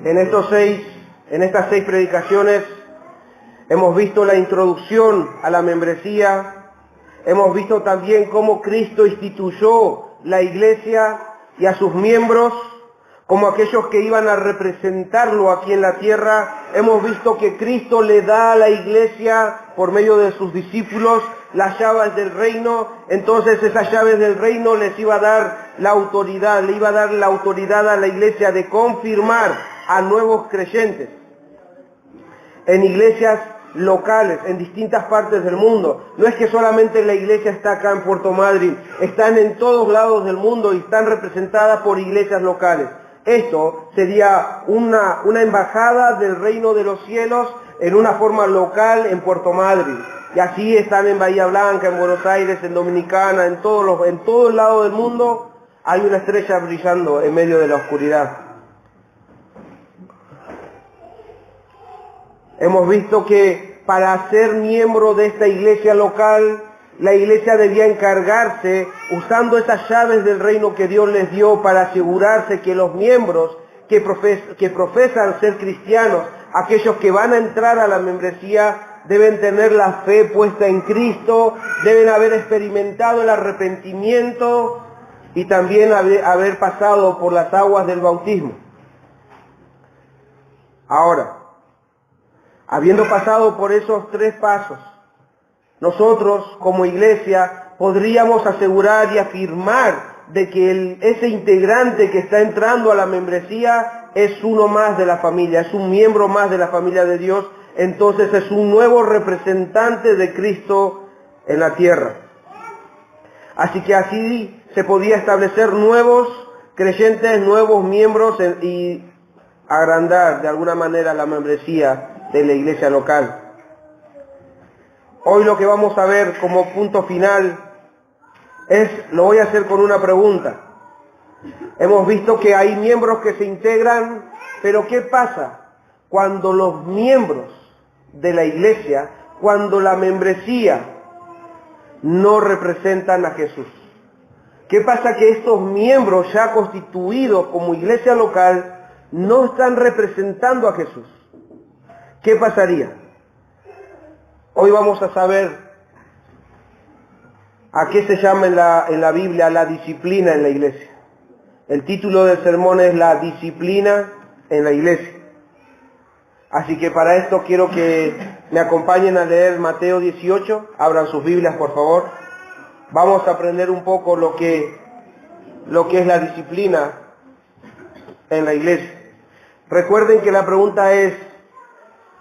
En estas 6 predicaciones hemos visto la introducción a la membresía, hemos visto también cómo Cristo instituyó la iglesia y a sus miembros como aquellos que iban a representarlo aquí en la tierra. Hemos visto que Cristo le da a la iglesia, por medio de sus discípulos, las llaves del reino. Entonces esas llaves del reino les iba a dar la autoridad, le iba a dar la autoridad a la iglesia de confirmar a nuevos creyentes en iglesias locales, en distintas partes del mundo. No es que solamente la iglesia está acá en Puerto Madryn, están en todos lados del mundo y están representadas por iglesias locales. Esto sería una embajada del reino de los cielos en una forma local en Puerto Madryn. Y así están en Bahía Blanca, en Buenos Aires, en Dominicana, en todo el lado del mundo hay una estrella brillando en medio de la oscuridad. Hemos visto que para ser miembro de esta iglesia local, la iglesia debía encargarse, usando esas llaves del reino que Dios les dio, para asegurarse que los miembros que profesan ser cristianos, aquellos que van a entrar a la membresía, deben tener la fe puesta en Cristo, deben haber experimentado el arrepentimiento y también haber pasado por las aguas del bautismo. Ahora, habiendo pasado por esos 3 pasos, nosotros como iglesia podríamos asegurar y afirmar de que ese integrante que está entrando a la membresía es uno más de la familia, es un miembro más de la familia de Dios. Entonces es un nuevo representante de Cristo en la tierra. Así que así se podía establecer nuevos creyentes, nuevos miembros y agrandar de alguna manera la membresía de la iglesia local. Hoy lo que vamos a ver como punto final lo voy a hacer con una pregunta. Hemos visto que hay miembros que se integran, pero ¿qué pasa cuando los miembros de la iglesia, cuando la membresía no representan a Jesús? ¿Qué pasa que estos miembros ya constituidos como iglesia local no están representando a Jesús? ¿Qué pasaría? Hoy vamos a saber a qué se llama en la Biblia la disciplina en la iglesia. El título del sermón es La disciplina en la iglesia. Así que para esto quiero que me acompañen a leer Mateo 18. Abran sus Biblias, por favor. Vamos a aprender un poco lo que es la disciplina en la iglesia. Recuerden que la pregunta es,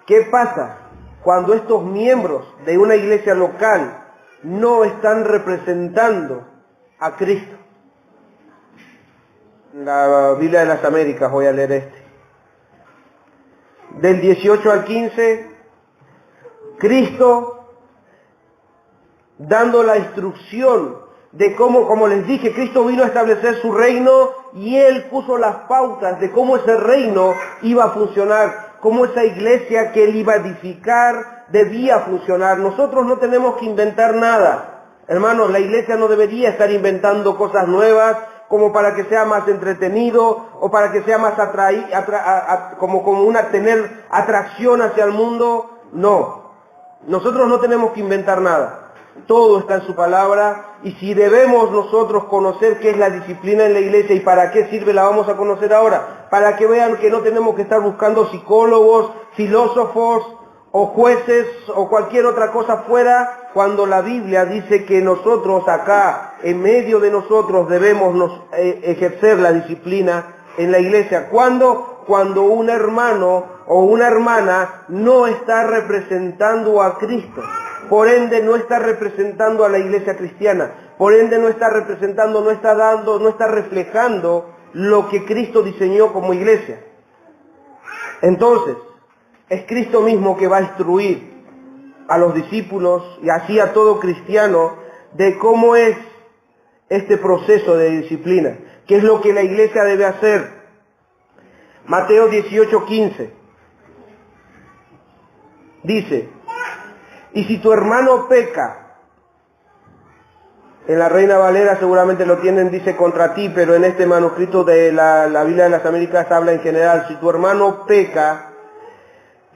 ¿qué pasa cuando estos miembros de una iglesia local no están representando a Cristo? La Biblia de las Américas voy a leer Del 18 al 15, Cristo dando la instrucción de cómo, como les dije, Cristo vino a establecer su reino y Él puso las pautas de cómo ese reino iba a funcionar, cómo esa iglesia que Él iba a edificar debía funcionar. Nosotros no tenemos que inventar nada. Hermanos, la iglesia no debería estar inventando cosas nuevas como para que sea más entretenido o para que sea más tener atracción hacia el mundo. No, nosotros no tenemos que inventar nada. Todo está en su palabra, y si debemos nosotros conocer qué es la disciplina en la iglesia y para qué sirve, la vamos a conocer ahora, para que vean que no tenemos que estar buscando psicólogos, filósofos o jueces o cualquier otra cosa fuera, cuando la Biblia dice que nosotros acá, en medio de nosotros, debemos ejercer la disciplina en la iglesia. ¿Cuándo? Cuando un hermano o una hermana no está representando a Cristo. Por ende no está representando a la iglesia cristiana. Por ende no está representando, no está reflejando lo que Cristo diseñó como iglesia. Entonces, es Cristo mismo que va a instruir a los discípulos y así a todo cristiano de cómo es este proceso de disciplina, qué es lo que la iglesia debe hacer. Mateo 18:15 dice: y si tu hermano peca, En la Reina Valera seguramente lo tienen, dice contra ti, pero en este manuscrito de la Biblia de las Américas habla en general. Si tu hermano peca,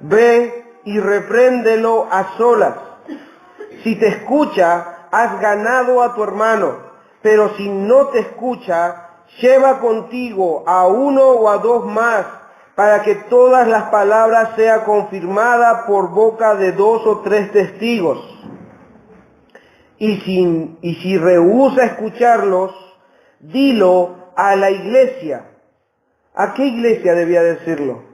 ve y repréndelo a solas. Si te escucha, has ganado a tu hermano, pero si no te escucha, lleva contigo a uno o a dos más, para que todas las palabras sean confirmadas por boca de 2 o 3 testigos. Y si rehúsa escucharlos, dilo a la iglesia. ¿A qué iglesia debía decirlo?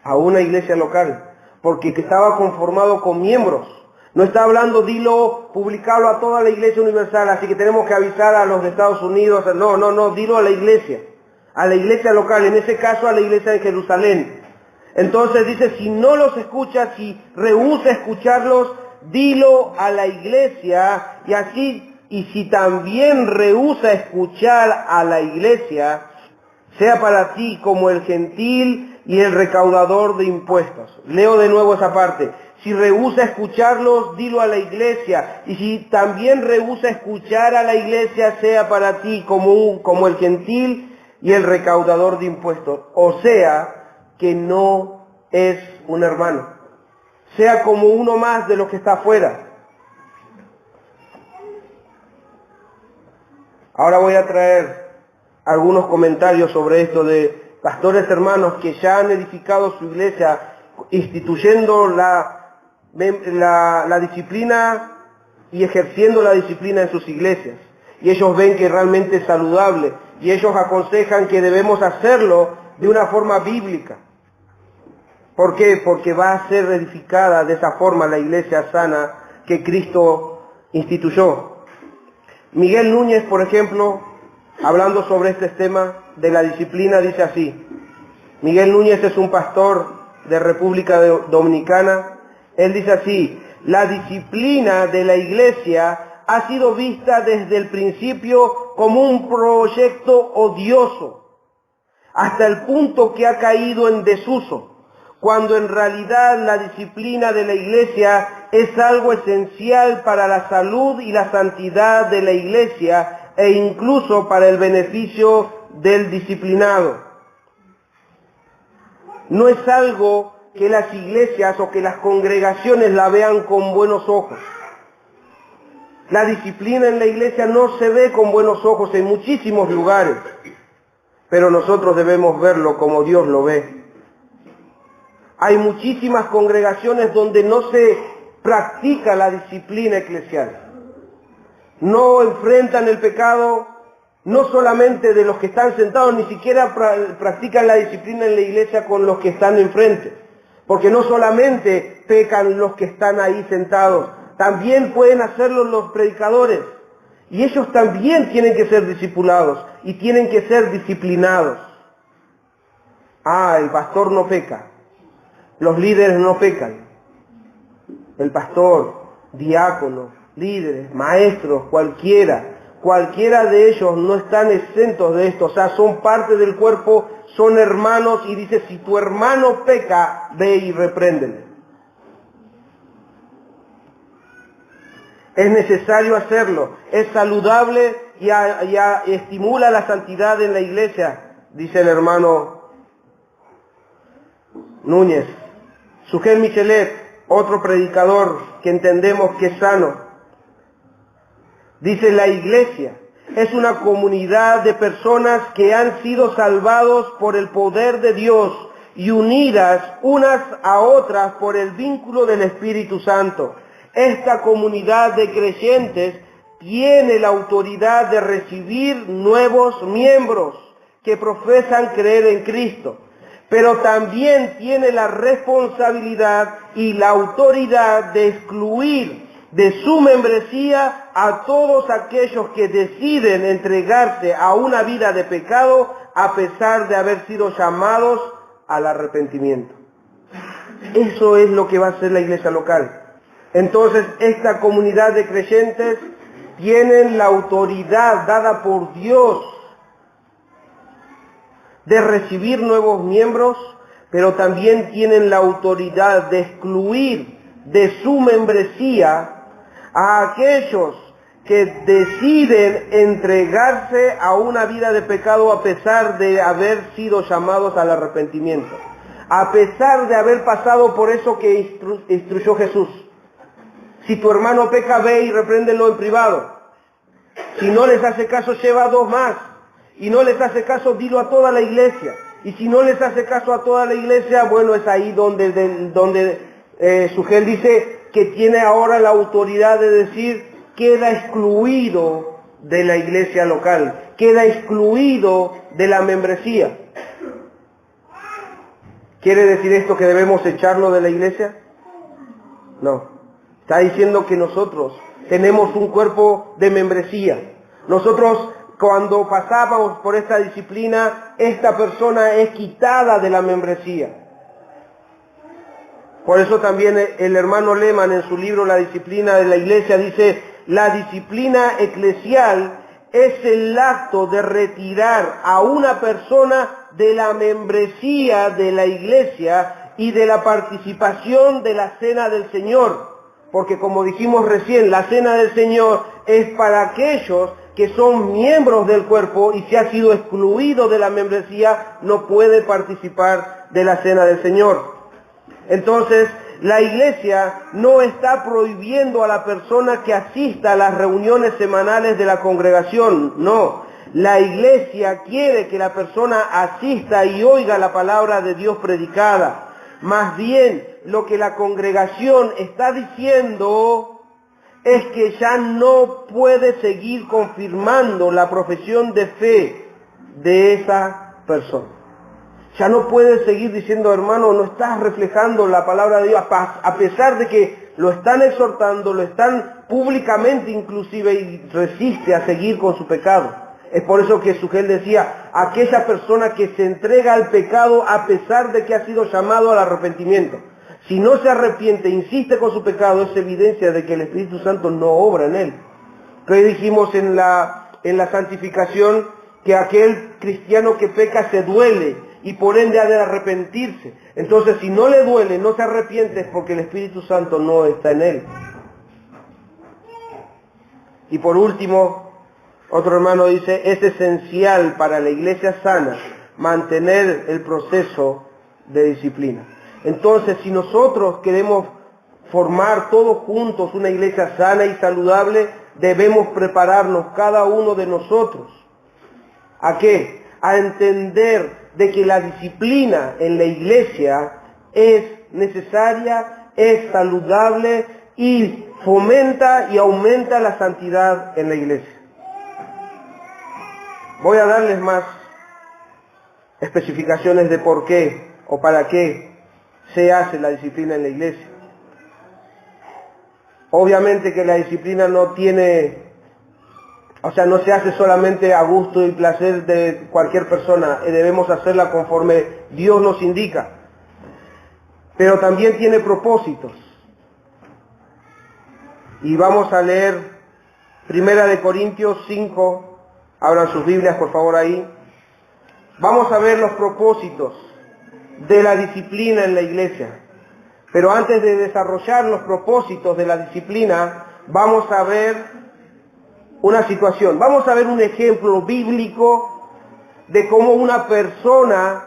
A una iglesia local, porque estaba conformado con miembros. No está hablando, dilo, publicarlo a toda la iglesia universal, así que tenemos que avisar a los de Estados Unidos. No, dilo a la iglesia local, en ese caso a la iglesia de Jerusalén. Entonces dice, si no los escuchas, si rehúsa escucharlos, dilo a la iglesia, y si también rehúsa escuchar a la iglesia, sea para ti como el gentil y el recaudador de impuestos. Leo de nuevo esa parte. Si rehúsa escucharlos, dilo a la iglesia. Y si también rehúsa escuchar a la iglesia, sea para ti como el gentil y el recaudador de impuestos. O sea, que no es un hermano. Sea como uno más de los que está afuera. Ahora voy a traer algunos comentarios sobre esto de pastores hermanos que ya han edificado su iglesia, instituyendo la disciplina y ejerciendo la disciplina en sus iglesias. Y ellos ven que realmente es saludable. Y ellos aconsejan que debemos hacerlo de una forma bíblica. ¿Por qué? Porque va a ser edificada de esa forma la iglesia sana que Cristo instituyó. Miguel Núñez, por ejemplo, hablando sobre este tema de la disciplina, dice así. Miguel Núñez es un pastor de República Dominicana. Él dice así: la disciplina de la iglesia ha sido vista desde el principio como un proyecto odioso, hasta el punto que ha caído en desuso, cuando en realidad la disciplina de la iglesia es algo esencial para la salud y la santidad de la iglesia e incluso para el beneficio del disciplinado. No es algo que las iglesias o que las congregaciones la vean con buenos ojos. La disciplina en la iglesia no se ve con buenos ojos en muchísimos lugares, pero nosotros debemos verlo como Dios lo ve. Hay muchísimas congregaciones donde no se practica la disciplina eclesial. No enfrentan el pecado, no solamente de los que están sentados, ni siquiera practican la disciplina en la iglesia con los que están enfrente. Porque no solamente pecan los que están ahí sentados, también pueden hacerlo los predicadores. Y ellos también tienen que ser discipulados y tienen que ser disciplinados. El pastor no peca. Los líderes no pecan. El pastor, diácono, líderes, maestros, cualquiera de ellos no están exentos de esto. O sea, son parte del cuerpo, son hermanos, y dice, si tu hermano peca, ve y repréndele. Es necesario hacerlo, es saludable y estimula la santidad en la iglesia, dice el hermano Núñez. Sujel Michelet, otro predicador que entendemos que es sano, dice: la iglesia es una comunidad de personas que han sido salvados por el poder de Dios y unidas unas a otras por el vínculo del Espíritu Santo. Esta comunidad de creyentes tiene la autoridad de recibir nuevos miembros que profesan creer en Cristo, pero también tiene la responsabilidad y la autoridad de excluir de su membresía a todos aquellos que deciden entregarse a una vida de pecado a pesar de haber sido llamados al arrepentimiento. Eso es lo que va a hacer la iglesia local. Entonces, esta comunidad de creyentes tienen la autoridad dada por Dios de recibir nuevos miembros, pero también tienen la autoridad de excluir de su membresía a aquellos que deciden entregarse a una vida de pecado a pesar de haber sido llamados al arrepentimiento, a pesar de haber pasado por eso que instruyó Jesús. Si tu hermano peca, ve y repréndelo en privado. Si no les hace caso, lleva a 2 más. Y no les hace caso, dilo a toda la iglesia. Y si no les hace caso a toda la iglesia, bueno, es ahí donde Sugel dice que tiene ahora la autoridad de decir, queda excluido de la iglesia local, queda excluido de la membresía. ¿Quiere decir esto que debemos echarlo de la iglesia? No. Está diciendo que nosotros tenemos un cuerpo de membresía. Nosotros, cuando pasábamos por esta disciplina, esta persona es quitada de la membresía. Por eso también el hermano Lehmann en su libro La disciplina de la iglesia dice, la disciplina eclesial es el acto de retirar a una persona de la membresía de la iglesia y de la participación de la cena del Señor. Porque como dijimos recién, la cena del Señor es para aquellos que son miembros del cuerpo y si ha sido excluido de la membresía no puede participar de la cena del Señor. Entonces, la iglesia no está prohibiendo a la persona que asista a las reuniones semanales de la congregación, no. La iglesia quiere que la persona asista y oiga la palabra de Dios predicada. Más bien, lo que la congregación está diciendo es que ya no puede seguir confirmando la profesión de fe de esa persona. Ya no puede seguir diciendo, hermano, no estás reflejando la palabra de Dios, a pesar de que lo están exhortando, lo están públicamente inclusive y resiste a seguir con su pecado. Es por eso que Sugel decía, aquella persona que se entrega al pecado a pesar de que ha sido llamado al arrepentimiento. Si no se arrepiente, insiste con su pecado, es evidencia de que el Espíritu Santo no obra en él. Que dijimos en la santificación que aquel cristiano que peca se duele y por ende ha de arrepentirse. Entonces, si no le duele, no se arrepiente, es porque el Espíritu Santo no está en él. Y por último, otro hermano dice, es esencial para la iglesia sana mantener el proceso de disciplina. Entonces, si nosotros queremos formar todos juntos una iglesia sana y saludable, debemos prepararnos cada uno de nosotros. ¿A qué? A entender de que la disciplina en la iglesia es necesaria, es saludable y fomenta y aumenta la santidad en la iglesia. Voy a darles más especificaciones de por qué o para qué se hace la disciplina en la iglesia. Obviamente que la disciplina no se hace solamente a gusto y placer de cualquier persona, debemos hacerla conforme Dios nos indica. Pero también tiene propósitos. Y vamos a leer 1 Corintios 5, abran sus Biblias por favor ahí. Vamos a ver los propósitos de la disciplina en la iglesia. Pero antes de desarrollar los propósitos de la disciplina, vamos a ver una situación. Vamos a ver un ejemplo bíblico de cómo una persona,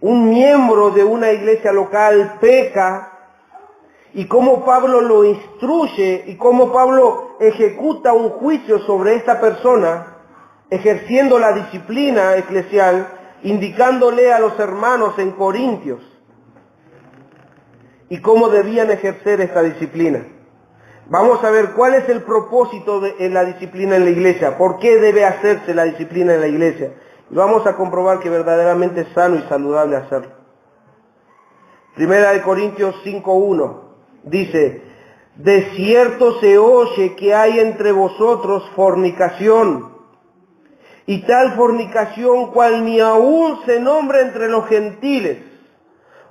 un miembro de una iglesia local peca y cómo Pablo lo instruye y cómo Pablo ejecuta un juicio sobre esta persona, ejerciendo la disciplina eclesial, indicándole a los hermanos en Corintios y cómo debían ejercer esta disciplina. Vamos a ver cuál es el propósito de la disciplina en la iglesia, por qué debe hacerse la disciplina en la iglesia. Y vamos a comprobar que verdaderamente es sano y saludable hacerlo. 1 Corintios 5:1 dice, de cierto se oye que hay entre vosotros fornicación, y tal fornicación cual ni aún se nombra entre los gentiles.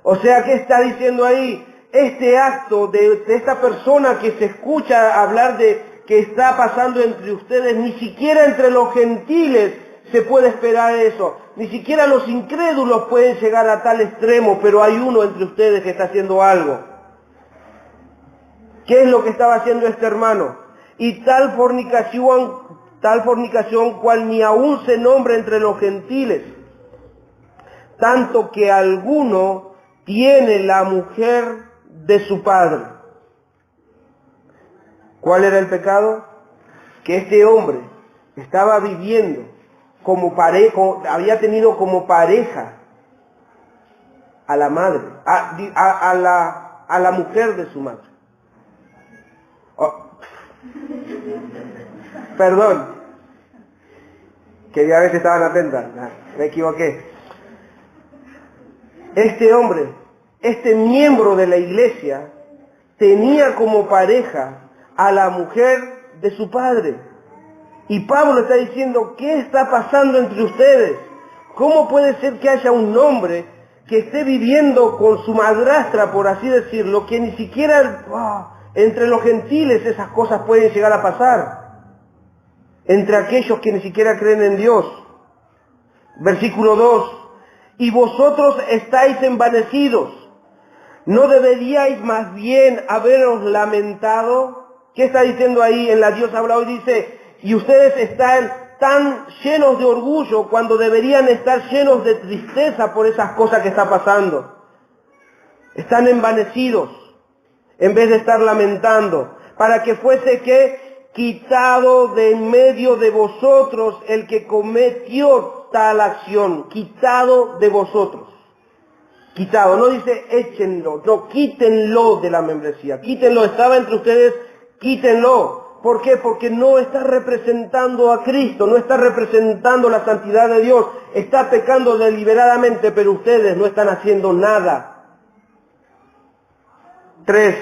O sea, ¿qué está diciendo ahí? Este acto de esta persona que se escucha hablar de que está pasando entre ustedes, ni siquiera entre los gentiles se puede esperar eso. Ni siquiera los incrédulos pueden llegar a tal extremo, pero hay uno entre ustedes que está haciendo algo. ¿Qué es lo que estaba haciendo este hermano? y tal fornicación cual ni aún se nombra entre los gentiles, tanto que alguno tiene la mujer de su padre. ¿Cuál era el pecado? Que este hombre estaba viviendo como pareja, había tenido como pareja a la madre, a la mujer de su madre. Oh. Perdón, que ya a veces estaban atentas, me equivoqué. Este hombre, este miembro de la iglesia, tenía como pareja a la mujer de su padre. Y Pablo está diciendo, ¿qué está pasando entre ustedes? ¿Cómo puede ser que haya un hombre que esté viviendo con su madrastra, por así decirlo, que ni siquiera entre los gentiles esas cosas pueden llegar a pasar? Entre aquellos que ni siquiera creen en Dios. Versículo 2. Y vosotros estáis envanecidos. ¿No deberíais más bien haberos lamentado? ¿Qué está diciendo ahí en la Dios habla hoy? Dice, y ustedes están tan llenos de orgullo cuando deberían estar llenos de tristeza por esas cosas que está pasando. Están envanecidos en vez de estar lamentando, para que fuese que quitado de en medio de vosotros el que cometió tal acción, quitado de vosotros. Quitado, no dice échenlo, no, quítenlo de la membresía, quítenlo, estaba entre ustedes, quítenlo. ¿Por qué? Porque no está representando a Cristo, no está representando la santidad de Dios, está pecando deliberadamente, pero ustedes no están haciendo nada. 3.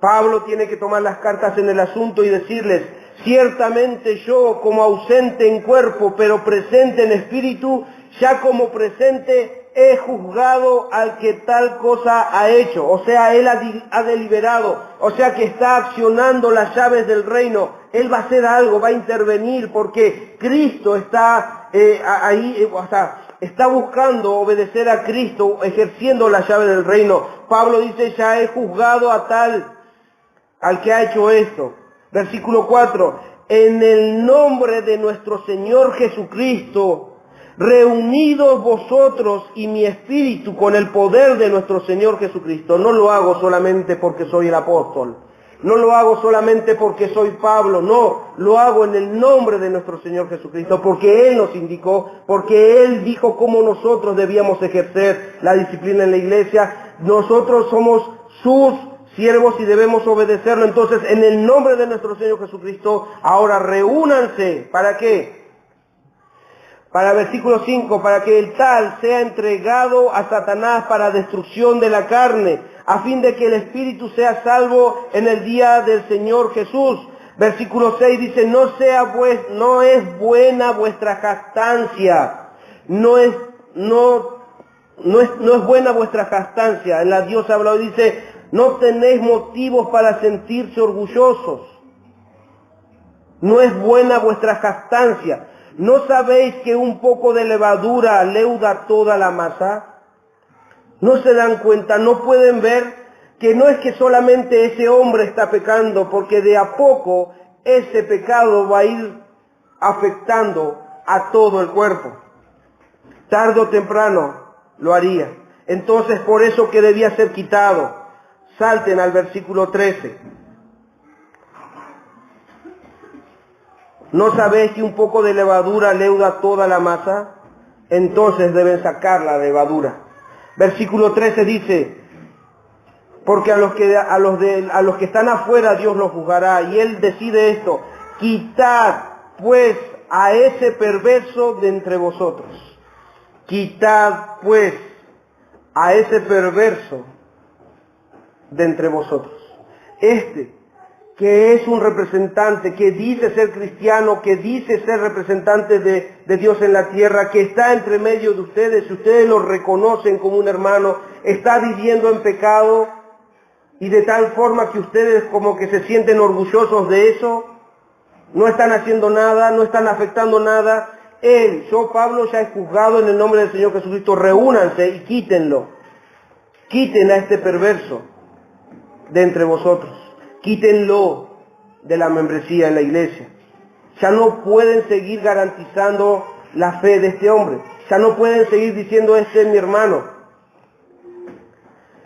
Pablo tiene que tomar las cartas en el asunto y decirles, ciertamente yo como ausente en cuerpo, pero presente en espíritu, ya como presente he juzgado al que tal cosa ha hecho. O sea, él ha deliberado, o sea que está accionando las llaves del reino. Él va a hacer algo, va a intervenir, porque Cristo está ahí, o sea, está buscando obedecer a Cristo, ejerciendo la llave del reino. Pablo dice, ya he juzgado a tal, al que ha hecho esto. Versículo 4, en el nombre de nuestro Señor Jesucristo, reunidos vosotros y mi espíritu con el poder de nuestro Señor Jesucristo. No lo hago solamente porque soy el apóstol, no lo hago solamente porque soy Pablo, no, lo hago en el nombre de nuestro Señor Jesucristo, porque Él nos indicó, porque Él dijo cómo nosotros debíamos ejercer la disciplina en la iglesia. Nosotros somos sus siervos y debemos obedecerlo. Entonces, en el nombre de nuestro Señor Jesucristo, ahora reúnanse. ¿Para qué? Para versículo 5, para que el tal sea entregado a Satanás para destrucción de la carne, a fin de que el espíritu sea salvo en el día del Señor Jesús. Versículo 6 dice, no es buena vuestra jactancia, no es buena vuestra jactancia. En la Dios habla y dice, no tenéis motivos para sentirse orgullosos. No es buena vuestra jactancia. ¿No sabéis que un poco de levadura leuda toda la masa? ¿No se dan cuenta? ¿No pueden ver que no es que solamente ese hombre está pecando? Porque de a poco ese pecado va a ir afectando a todo el cuerpo. Tarde o temprano lo haría. Entonces, por eso que debía ser quitado. Salten al versículo 13. ¿No sabéis que un poco de levadura leuda toda la masa? Entonces deben sacar la levadura. Versículo 13 dice, porque a los que están afuera Dios los juzgará. Y Él decide esto, quitad pues a ese perverso de entre vosotros. Quitad pues a ese perverso de entre vosotros. Que es un representante, que dice ser cristiano, que dice ser representante de Dios en la tierra, que está entre medio de ustedes, si ustedes lo reconocen como un hermano, está viviendo en pecado, y de tal forma que ustedes como que se sienten orgullosos de eso, no están haciendo nada, no están afectando nada. Yo, Pablo, ya he juzgado en el nombre del Señor Jesucristo, reúnanse y quítenlo. Quiten a este perverso de entre vosotros. Quítenlo. de la membresía en la iglesia. Ya no pueden seguir garantizando la fe de este hombre. Ya no pueden seguir diciendo, este es mi hermano.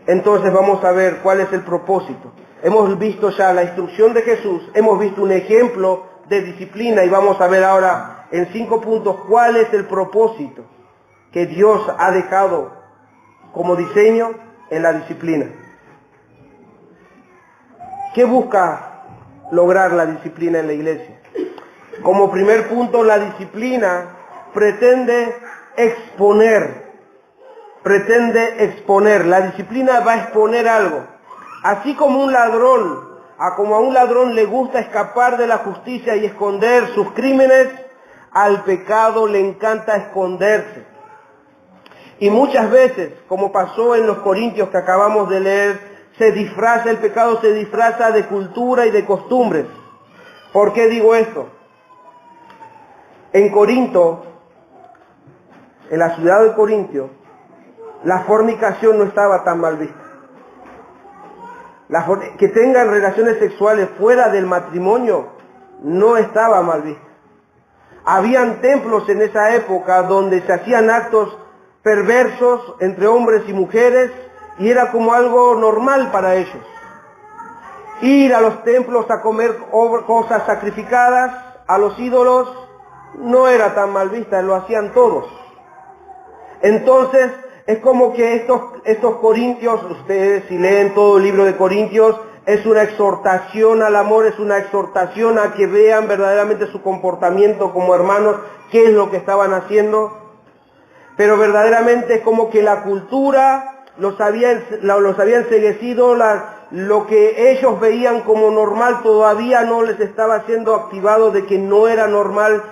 Entonces vamos a ver cuál es el propósito. Hemos visto ya la instrucción de Jesús, hemos visto un ejemplo de disciplina y vamos a ver ahora en 5 puntos cuál es el propósito que Dios ha dejado como diseño en la disciplina. ¿Qué busca lograr la disciplina en la iglesia? Como primer punto, la disciplina pretende exponer. La disciplina va a exponer algo. Así como a un ladrón le gusta escapar de la justicia y esconder sus crímenes, al pecado le encanta esconderse. Y muchas veces, como pasó en los Corintios que acabamos de leer, el pecado se disfraza de cultura y de costumbres. ¿Por qué digo esto? En Corinto, en la ciudad de Corintio, la fornicación no estaba tan mal vista. Que tengan relaciones sexuales fuera del matrimonio no estaba mal vista. Habían templos en esa época donde se hacían actos perversos entre hombres y mujeres y era como algo normal para ellos. Ir a los templos a comer cosas sacrificadas a los ídolos no era tan mal vista, lo hacían todos. Entonces, es como que estos corintios, ustedes si leen todo el libro de Corintios, es una exhortación al amor, es una exhortación a que vean verdaderamente su comportamiento como hermanos, qué es lo que estaban haciendo. Pero verdaderamente es como que la cultura los había enceguecido, lo que ellos veían como normal todavía no les estaba siendo activado de que no era normal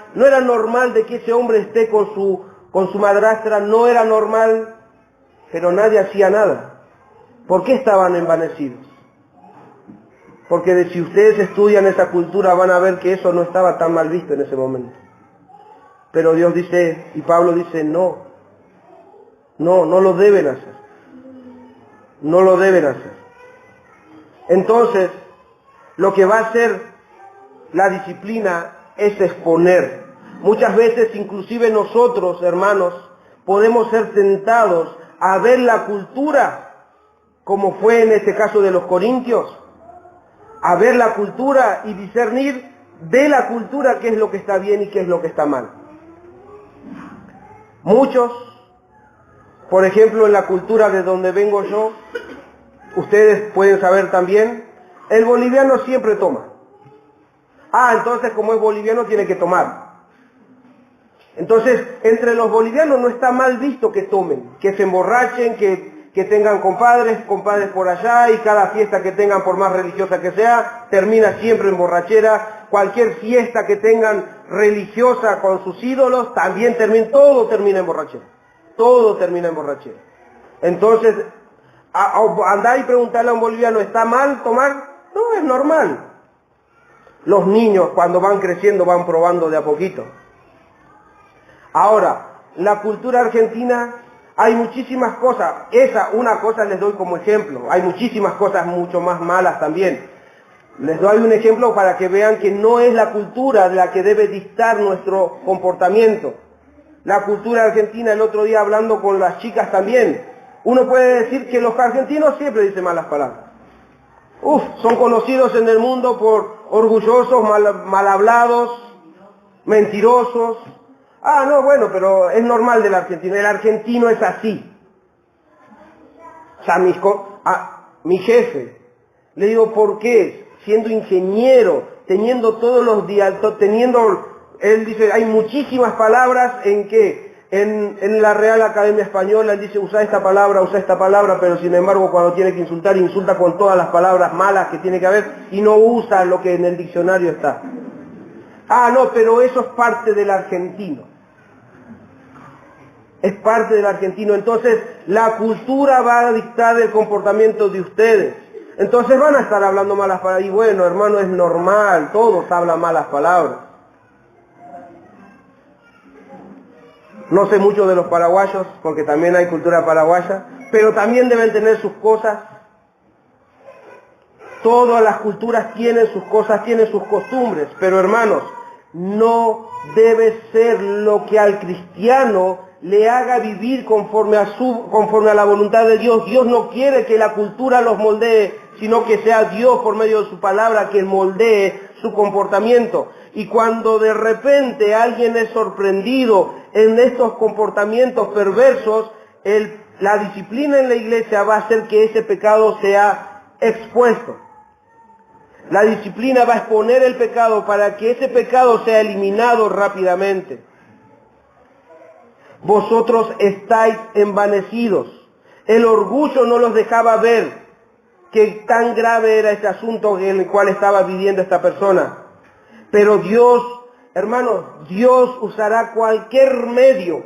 de que ese hombre esté con su madrastra, no era normal, pero nadie hacía nada. ¿Por qué estaban envanecidos? Porque si ustedes estudian esa cultura van a ver que eso no estaba tan mal visto en ese momento. Pero Dios dice, y Pablo dice, no lo deben hacer. No lo deben hacer. Entonces, lo que va a hacer la disciplina es exponer. Muchas veces, inclusive nosotros, hermanos, podemos ser tentados a ver la cultura, como fue en este caso de los corintios, a ver la cultura y discernir de la cultura qué es lo que está bien y qué es lo que está mal. Muchos, por ejemplo, en la cultura de donde vengo yo, ustedes pueden saber también, el boliviano siempre toma. Entonces como es boliviano tiene que tomar. Entonces, entre los bolivianos no está mal visto que tomen, que se emborrachen, que tengan compadres por allá, y cada fiesta que tengan, por más religiosa que sea, termina siempre en borrachera. Cualquier fiesta que tengan religiosa con sus ídolos, también todo termina en borrachera. Todo termina en borrachera. Entonces, andar y preguntarle a un boliviano, ¿está mal tomar? No, es normal. Los niños cuando van creciendo van probando de a poquito. Ahora, la cultura argentina, hay muchísimas cosas. Una cosa les doy como ejemplo. Hay muchísimas cosas mucho más malas también. Les doy un ejemplo para que vean que no es la cultura la que debe dictar nuestro comportamiento. La cultura argentina, el otro día hablando con las chicas también, uno puede decir que los argentinos siempre dicen malas palabras. Son conocidos en el mundo por orgullosos, mal hablados, mentirosos. No, bueno, pero es normal del argentino. El argentino es así. O sea, mi jefe, le digo, ¿por qué? Siendo ingeniero, teniendo todos los días, él dice, hay muchísimas palabras en la Real Academia Española, él dice, usa esta palabra, pero sin embargo cuando tiene que insultar, insulta con todas las palabras malas que tiene que haber y no usa lo que en el diccionario está. No, pero eso es parte del argentino. Es parte del argentino. Entonces, la cultura va a dictar el comportamiento de ustedes. Entonces van a estar hablando malas palabras. Y bueno, hermano, es normal, todos hablan malas palabras. No sé mucho de los paraguayos, porque también hay cultura paraguaya, pero también deben tener sus cosas. Todas las culturas tienen sus cosas, tienen sus costumbres, pero hermanos, no debe ser lo que al cristiano le haga vivir conforme a la voluntad de Dios. Dios no quiere que la cultura los moldee, sino que sea Dios por medio de su palabra que moldee su comportamiento. Y cuando de repente alguien es sorprendido en estos comportamientos perversos, la disciplina en la iglesia va a hacer que ese pecado sea expuesto. La disciplina va a exponer el pecado para que ese pecado sea eliminado rápidamente. Vosotros estáis envanecidos. El orgullo no los dejaba ver que tan grave era ese asunto en el cual estaba viviendo esta persona. Pero Dios, hermanos, Dios usará cualquier medio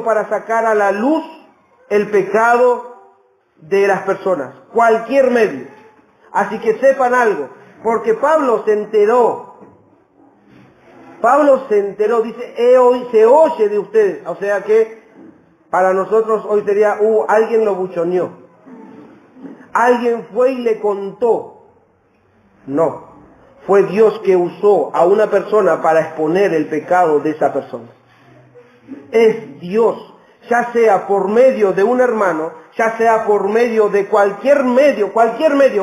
para sacar a la luz el pecado de las personas. Cualquier medio. Así que sepan algo, porque Pablo se enteró, dice, se oye de ustedes. O sea que para nosotros hoy sería, alguien lo buchoneó. Alguien fue y le contó. No, fue Dios que usó a una persona para exponer el pecado de esa persona. Es Dios, ya sea por medio de un hermano, ya sea por medio de cualquier medio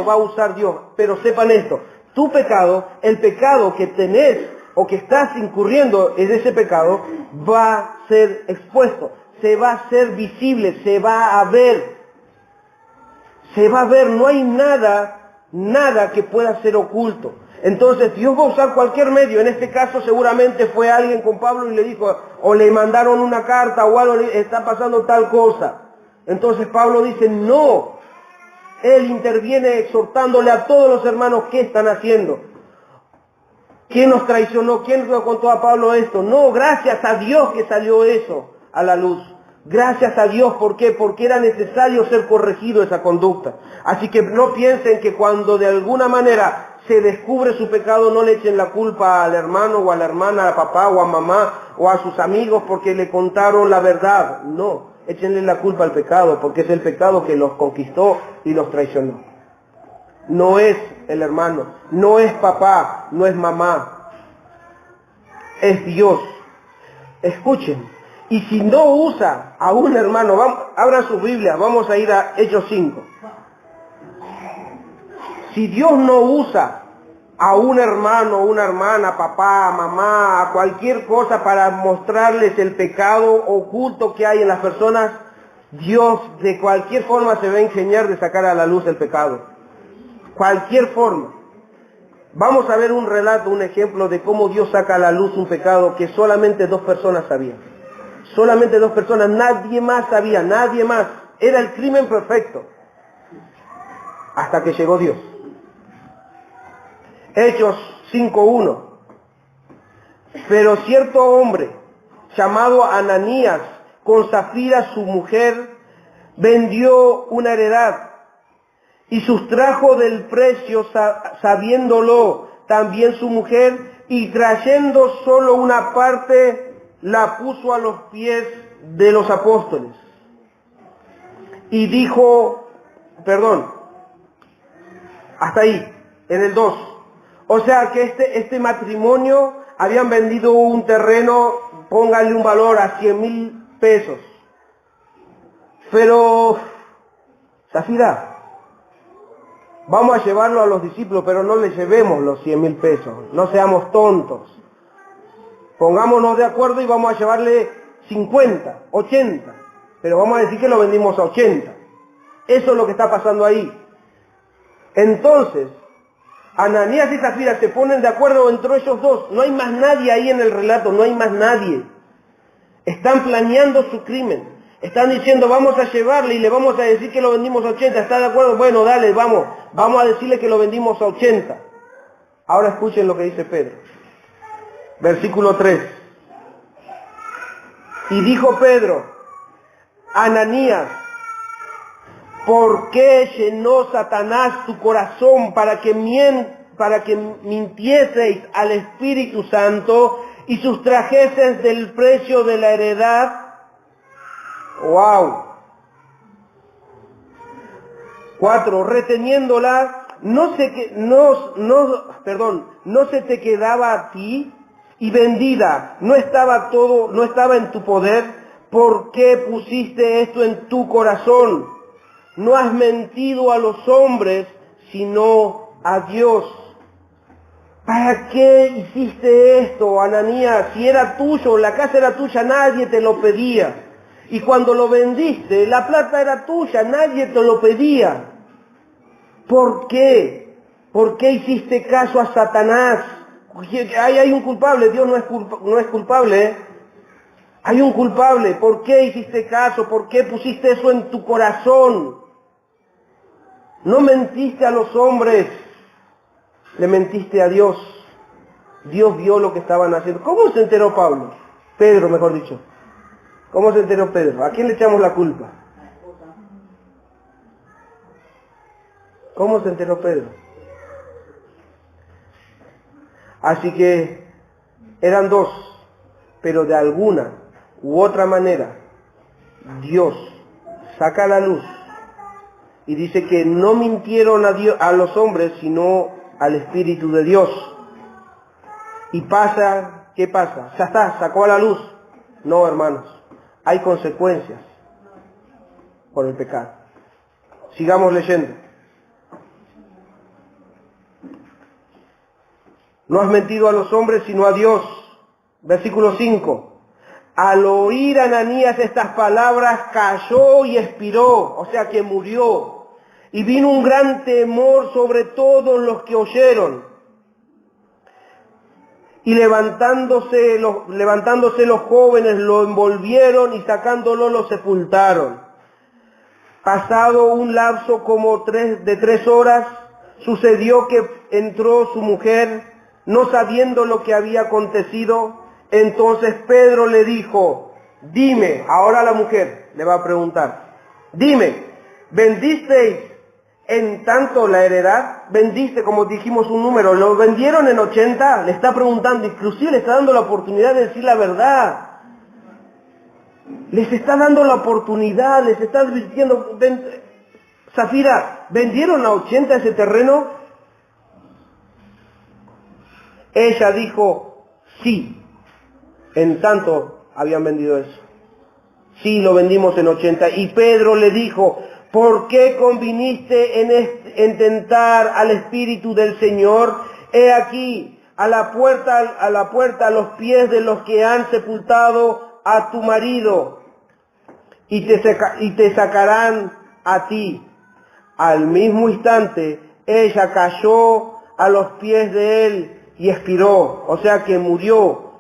va a usar Dios. Pero sepan esto, tu pecado, el pecado que tenés o que estás incurriendo en ese pecado, va a ser expuesto, se va a hacer visible, se va a ver, no hay nada que pueda ser oculto. Entonces Dios va a usar cualquier medio. En este caso seguramente fue alguien con Pablo y le dijo, o le mandaron una carta o algo, está pasando tal cosa. Entonces Pablo dice, no. Él interviene exhortándole a todos los hermanos, ¿qué están haciendo? ¿Quién nos traicionó? ¿Quién nos contó a Pablo esto? No, gracias a Dios que salió eso a la luz. Gracias a Dios, ¿por qué? Porque era necesario ser corregido esa conducta. Así que no piensen que cuando de alguna manera se descubre su pecado, no le echen la culpa al hermano o a la hermana, a papá o a mamá o a sus amigos porque le contaron la verdad. No, échenle la culpa al pecado, porque es el pecado que los conquistó y los traicionó. No es el hermano, no es papá, no es mamá, es Dios. Escuchen, y si no usa a un hermano, abran su Biblia, vamos a ir a Hechos 5. Si Dios no usa a un hermano, una hermana, papá, mamá, cualquier cosa para mostrarles el pecado oculto que hay en las personas, Dios de cualquier forma se va a ingeniar de sacar a la luz el pecado. Cualquier forma. Vamos a ver un relato, un ejemplo de cómo Dios saca a la luz un pecado que solamente 2 personas sabían. Solamente 2 personas, nadie más sabía, nadie más. Era el crimen perfecto. Hasta que llegó Dios. Hechos 5:1. Pero cierto hombre, llamado Ananías, con Zafira su mujer, vendió una heredad y sustrajo del precio, sabiéndolo también su mujer, y trayendo solo una parte, la puso a los pies de los apóstoles. Y dijo, hasta ahí, en el 2. O sea que este matrimonio habían vendido un terreno, pónganle un valor a 100,000 pesos. Pero, Zafira, vamos a llevarlo a los discípulos, pero no les llevemos los 100,000 pesos. No seamos tontos. Pongámonos de acuerdo y vamos a llevarle 50, 80. Pero vamos a decir que lo vendimos a 80. Eso es lo que está pasando ahí. Entonces, Ananías y Zafira se ponen de acuerdo entre ellos dos. No hay más nadie ahí en el relato, no hay más nadie. Están planeando su crimen. Están diciendo, vamos a llevarle y le vamos a decir que lo vendimos a 80. ¿Está de acuerdo? Bueno, dale, vamos a decirle que lo vendimos a 80. Ahora escuchen lo que dice Pedro. Versículo 3. Y dijo Pedro, Ananías, ¿por qué llenó Satanás tu corazón para que mintieseis al Espíritu Santo y sustrajeseis del precio de la heredad? ¡Wow! 4. Reteniéndola no se te quedaba a ti, y vendida, no estaba en tu poder. ¿Por qué pusiste esto en tu corazón? No has mentido a los hombres, sino a Dios. ¿Para qué hiciste esto, Ananías? Si era tuyo, la casa era tuya, nadie te lo pedía. Y cuando lo vendiste, la plata era tuya, nadie te lo pedía. ¿Por qué? ¿Por qué hiciste caso a Satanás? Hay un culpable, Dios no es culpable, ¿eh? Hay un culpable. ¿Por qué hiciste caso? ¿Por qué pusiste eso en tu corazón? No mentiste a los hombres, le mentiste a Dios. Dios vio lo que estaban haciendo. ¿Cómo se enteró Pablo? Pedro, mejor dicho. ¿Cómo se enteró Pedro? ¿A quién le echamos la culpa? ¿Cómo se enteró Pedro? Así que eran dos, pero de alguna u otra manera Dios saca a la luz y dice que no mintieron a los hombres, sino al Espíritu de Dios. Y pasa, ¿qué pasa? Ya está, sacó a la luz. No, hermanos, hay consecuencias por el pecado. Sigamos leyendo. No has mentido a los hombres, sino a Dios. Versículo 5. Al oír Ananías estas palabras, cayó y expiró, o sea que murió. Y vino un gran temor sobre todos los que oyeron. Y levantándose los jóvenes lo envolvieron y sacándolo lo sepultaron. Pasado un lapso como de 3 horas, sucedió que entró su mujer, no sabiendo lo que había acontecido. Entonces Pedro le dijo, dime, ahora la mujer le va a preguntar, dime, ¿vendisteis en tanto la heredad? ¿Vendiste, como dijimos, un número? ¿Lo vendieron en 80? Le está preguntando, inclusive le está dando la oportunidad de decir la verdad. Les está dando la oportunidad, les está advirtiendo, Zafira, ¿vendieron a 80 ese terreno? Ella dijo, sí. En tanto habían vendido eso. Sí, lo vendimos en 80. Y Pedro le dijo, ¿por qué conviniste en tentar al Espíritu del Señor? He aquí, a la puerta, a los pies de los que han sepultado a tu marido, y te sacarán a ti. Al mismo instante, ella cayó a los pies de él y expiró, o sea que murió.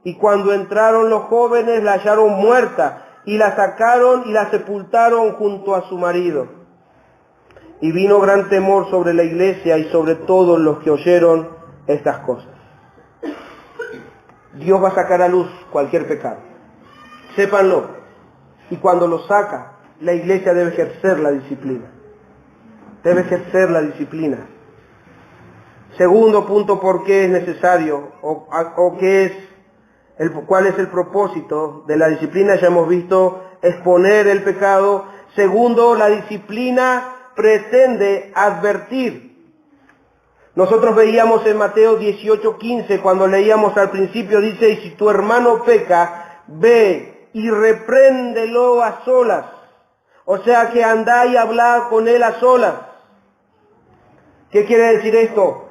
Y cuando entraron los jóvenes, la hallaron muerta, y la sacaron y la sepultaron junto a su marido. Y vino gran temor sobre la iglesia y sobre todos los que oyeron estas cosas. Dios va a sacar a luz cualquier pecado. Sépanlo. Y cuando lo saca, la iglesia debe ejercer la disciplina. Debe ejercer la disciplina. Segundo punto, ¿por qué es necesario? ¿Cuál es el propósito de la disciplina? Ya hemos visto, exponer el pecado. Segundo, la disciplina pretende advertir. Nosotros veíamos en Mateo 18:15, cuando leíamos al principio, dice, y si tu hermano peca, ve y repréndelo a solas. O sea que andá y hablá con él a solas. ¿Qué quiere decir esto?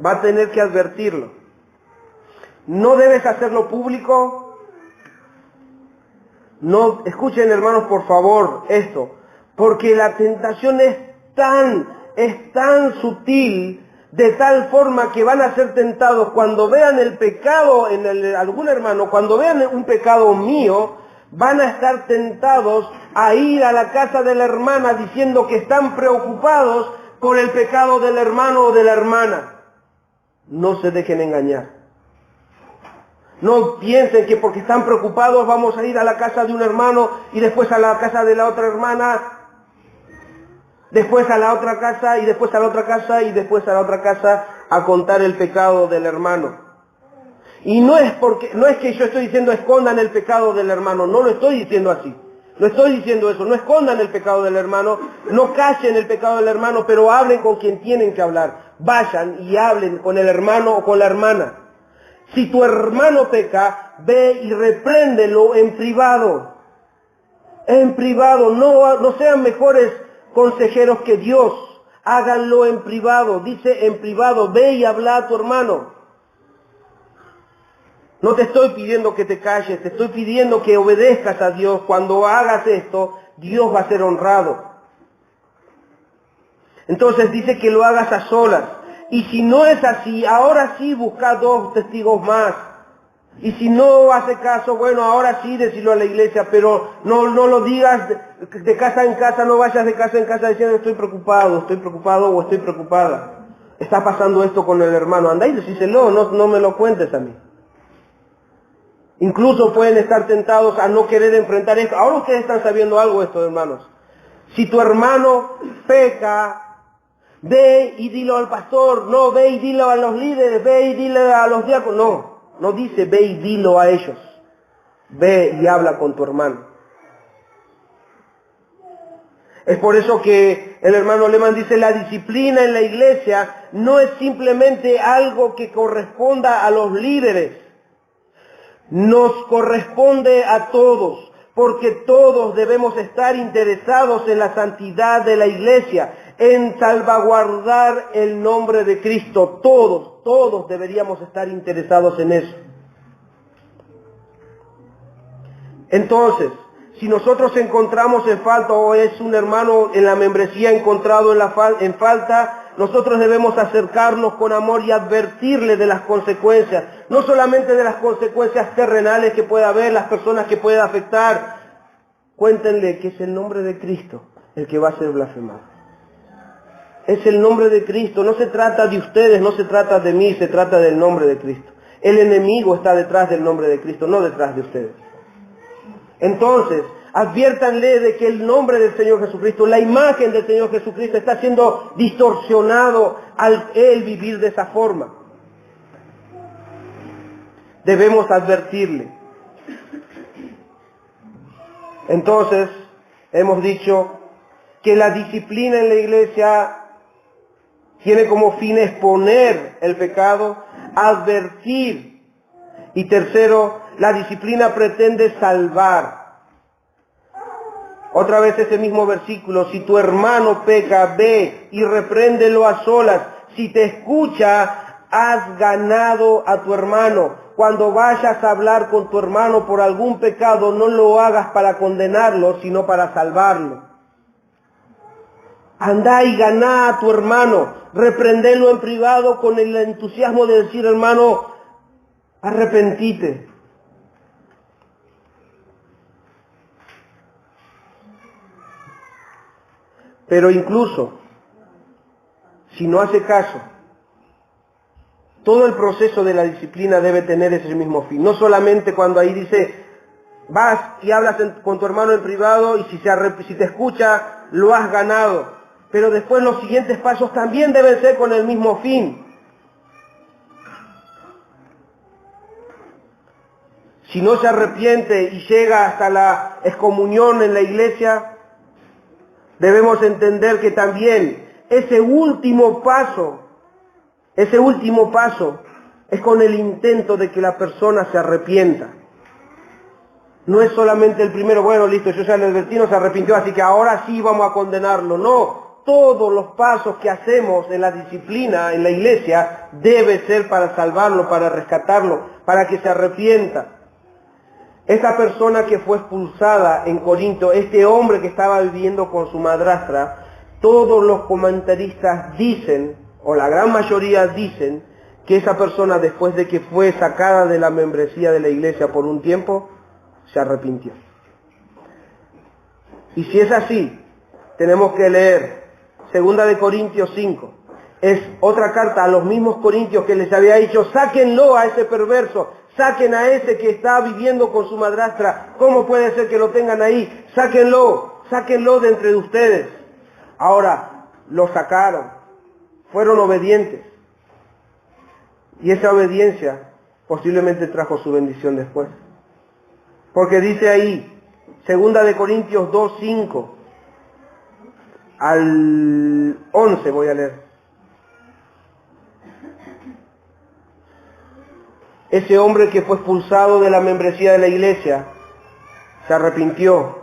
Va a tener que advertirlo. No debes hacerlo público. No, escuchen, hermanos, por favor, esto, porque la tentación es tan sutil, de tal forma que van a ser tentados cuando vean el pecado en algún hermano, cuando vean un pecado mío, van a estar tentados a ir a la casa de la hermana diciendo que están preocupados por el pecado del hermano o de la hermana. No se dejen engañar. No piensen que porque están preocupados vamos a ir a la casa de un hermano y después a la casa de la otra hermana, después a la otra casa y después a la otra casa y después a la otra casa a contar el pecado del hermano. Y no es que yo estoy diciendo escondan el pecado del hermano, no lo estoy diciendo así. No estoy diciendo eso. No escondan el pecado del hermano, no callen el pecado del hermano, pero hablen con quien tienen que hablar. Vayan y hablen con el hermano o con la hermana. Si tu hermano peca, ve y repréndelo en privado. En privado, no sean mejores consejeros que Dios. Háganlo en privado. Dice en privado, ve y habla a tu hermano. No te estoy pidiendo que te calles, te estoy pidiendo que obedezcas a Dios. Cuando hagas esto, Dios va a ser honrado. Entonces dice que lo hagas a solas. Y si no es así, ahora sí busca 2 testigos más. Y si no hace caso, bueno, ahora sí decirlo a la iglesia, pero no lo digas de casa en casa, no vayas de casa en casa diciendo estoy preocupado o estoy preocupada. Está pasando esto con el hermano. Andá y decíselo, no me lo cuentes a mí. Incluso pueden estar tentados a no querer enfrentar esto. Ahora ustedes están sabiendo algo de esto, hermanos. Si tu hermano peca, ve y dilo al pastor, no, ve y dilo a los líderes, ve y dile a los diáconos. No dice ve y dilo a ellos. Ve y habla con tu hermano. Es por eso que el hermano Lehmann dice, la disciplina en la iglesia no es simplemente algo que corresponda a los líderes. Nos corresponde a todos, porque todos debemos estar interesados en la santidad de la iglesia, en salvaguardar el nombre de Cristo. Todos deberíamos estar interesados en eso. Entonces, si nosotros encontramos en falta o es un hermano en la membresía encontrado en falta, nosotros debemos acercarnos con amor y advertirle de las consecuencias, no solamente de las consecuencias terrenales que pueda haber, las personas que pueda afectar. Cuéntenle que es el nombre de Cristo el que va a ser blasfemado. Es el nombre de Cristo, no se trata de ustedes, no se trata de mí, se trata del nombre de Cristo. El enemigo está detrás del nombre de Cristo, no detrás de ustedes. Entonces, adviértanle de que el nombre del Señor Jesucristo, la imagen del Señor Jesucristo está siendo distorsionado al Él vivir de esa forma. Debemos advertirle. Entonces, hemos dicho que la disciplina en la iglesia tiene como fin exponer el pecado, advertir. Y tercero, la disciplina pretende salvar. Otra vez ese mismo versículo, si tu hermano peca, ve y repréndelo a solas. Si te escucha, has ganado a tu hermano. Cuando vayas a hablar con tu hermano por algún pecado, no lo hagas para condenarlo, sino para salvarlo. Andá y ganá a tu hermano, reprendelo en privado con el entusiasmo de decir, hermano, arrepentite. Pero incluso, si no hace caso, todo el proceso de la disciplina debe tener ese mismo fin. No solamente cuando ahí dice, vas y hablas con tu hermano en privado y si te escucha, lo has ganado. Pero después los siguientes pasos también deben ser con el mismo fin. Si no se arrepiente y llega hasta la excomunión en la iglesia, debemos entender que también ese último paso es con el intento de que la persona se arrepienta. No es solamente el primero, bueno, listo, yo ya le advertí, no se arrepintió, así que ahora sí vamos a condenarlo. No, todos los pasos que hacemos en la disciplina, en la iglesia, debe ser para salvarlo, para rescatarlo, para que se arrepienta. Esta persona que fue expulsada en Corinto, este hombre que estaba viviendo con su madrastra, todos los comentaristas dicen, o la gran mayoría dicen, que esa persona después de que fue sacada de la membresía de la iglesia por un tiempo, se arrepintió. Y si es así, tenemos que leer 2 de Corintios 5. Es otra carta a los mismos corintios que les había dicho, sáquenlo a ese perverso, saquen a ese que está viviendo con su madrastra. ¿Cómo puede ser que lo tengan ahí? Sáquenlo de entre ustedes. Ahora, lo sacaron, fueron obedientes. Y esa obediencia posiblemente trajo su bendición después. Porque dice ahí, Segunda de Corintios 2, 5 al 11 voy a leer. Ese hombre que fue expulsado de la membresía de la iglesia se arrepintió.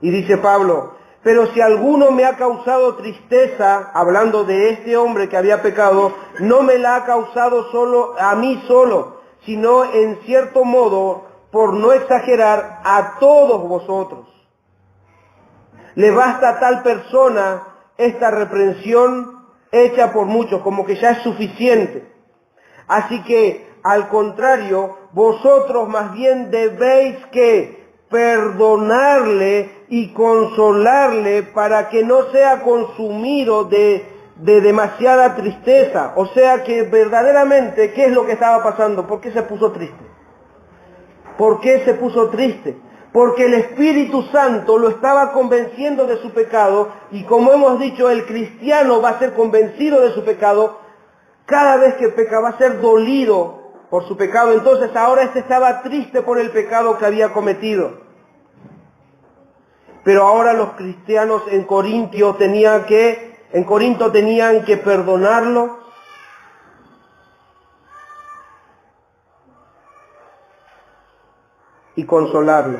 Y dice Pablo, pero si alguno me ha causado tristeza, hablando de este hombre que había pecado, no me la ha causado solo a mí solo, sino en cierto modo, por no exagerar, a todos vosotros. Le basta a tal persona esta reprensión hecha por muchos, como que ya es suficiente. Así que, al contrario, vosotros más bien debéis que perdonarle y consolarle para que no sea consumido de demasiada tristeza. O sea que verdaderamente, ¿qué es lo que estaba pasando? ¿Por qué se puso triste? ¿Por qué se puso triste? Porque el Espíritu Santo lo estaba convenciendo de su pecado, y como hemos dicho, el cristiano va a ser convencido de su pecado cada vez que peca, va a ser dolido por su pecado. Entonces ahora estaba triste por el pecado que había cometido. Pero ahora los cristianos en Corinto tenían que perdonarlo y consolarlo.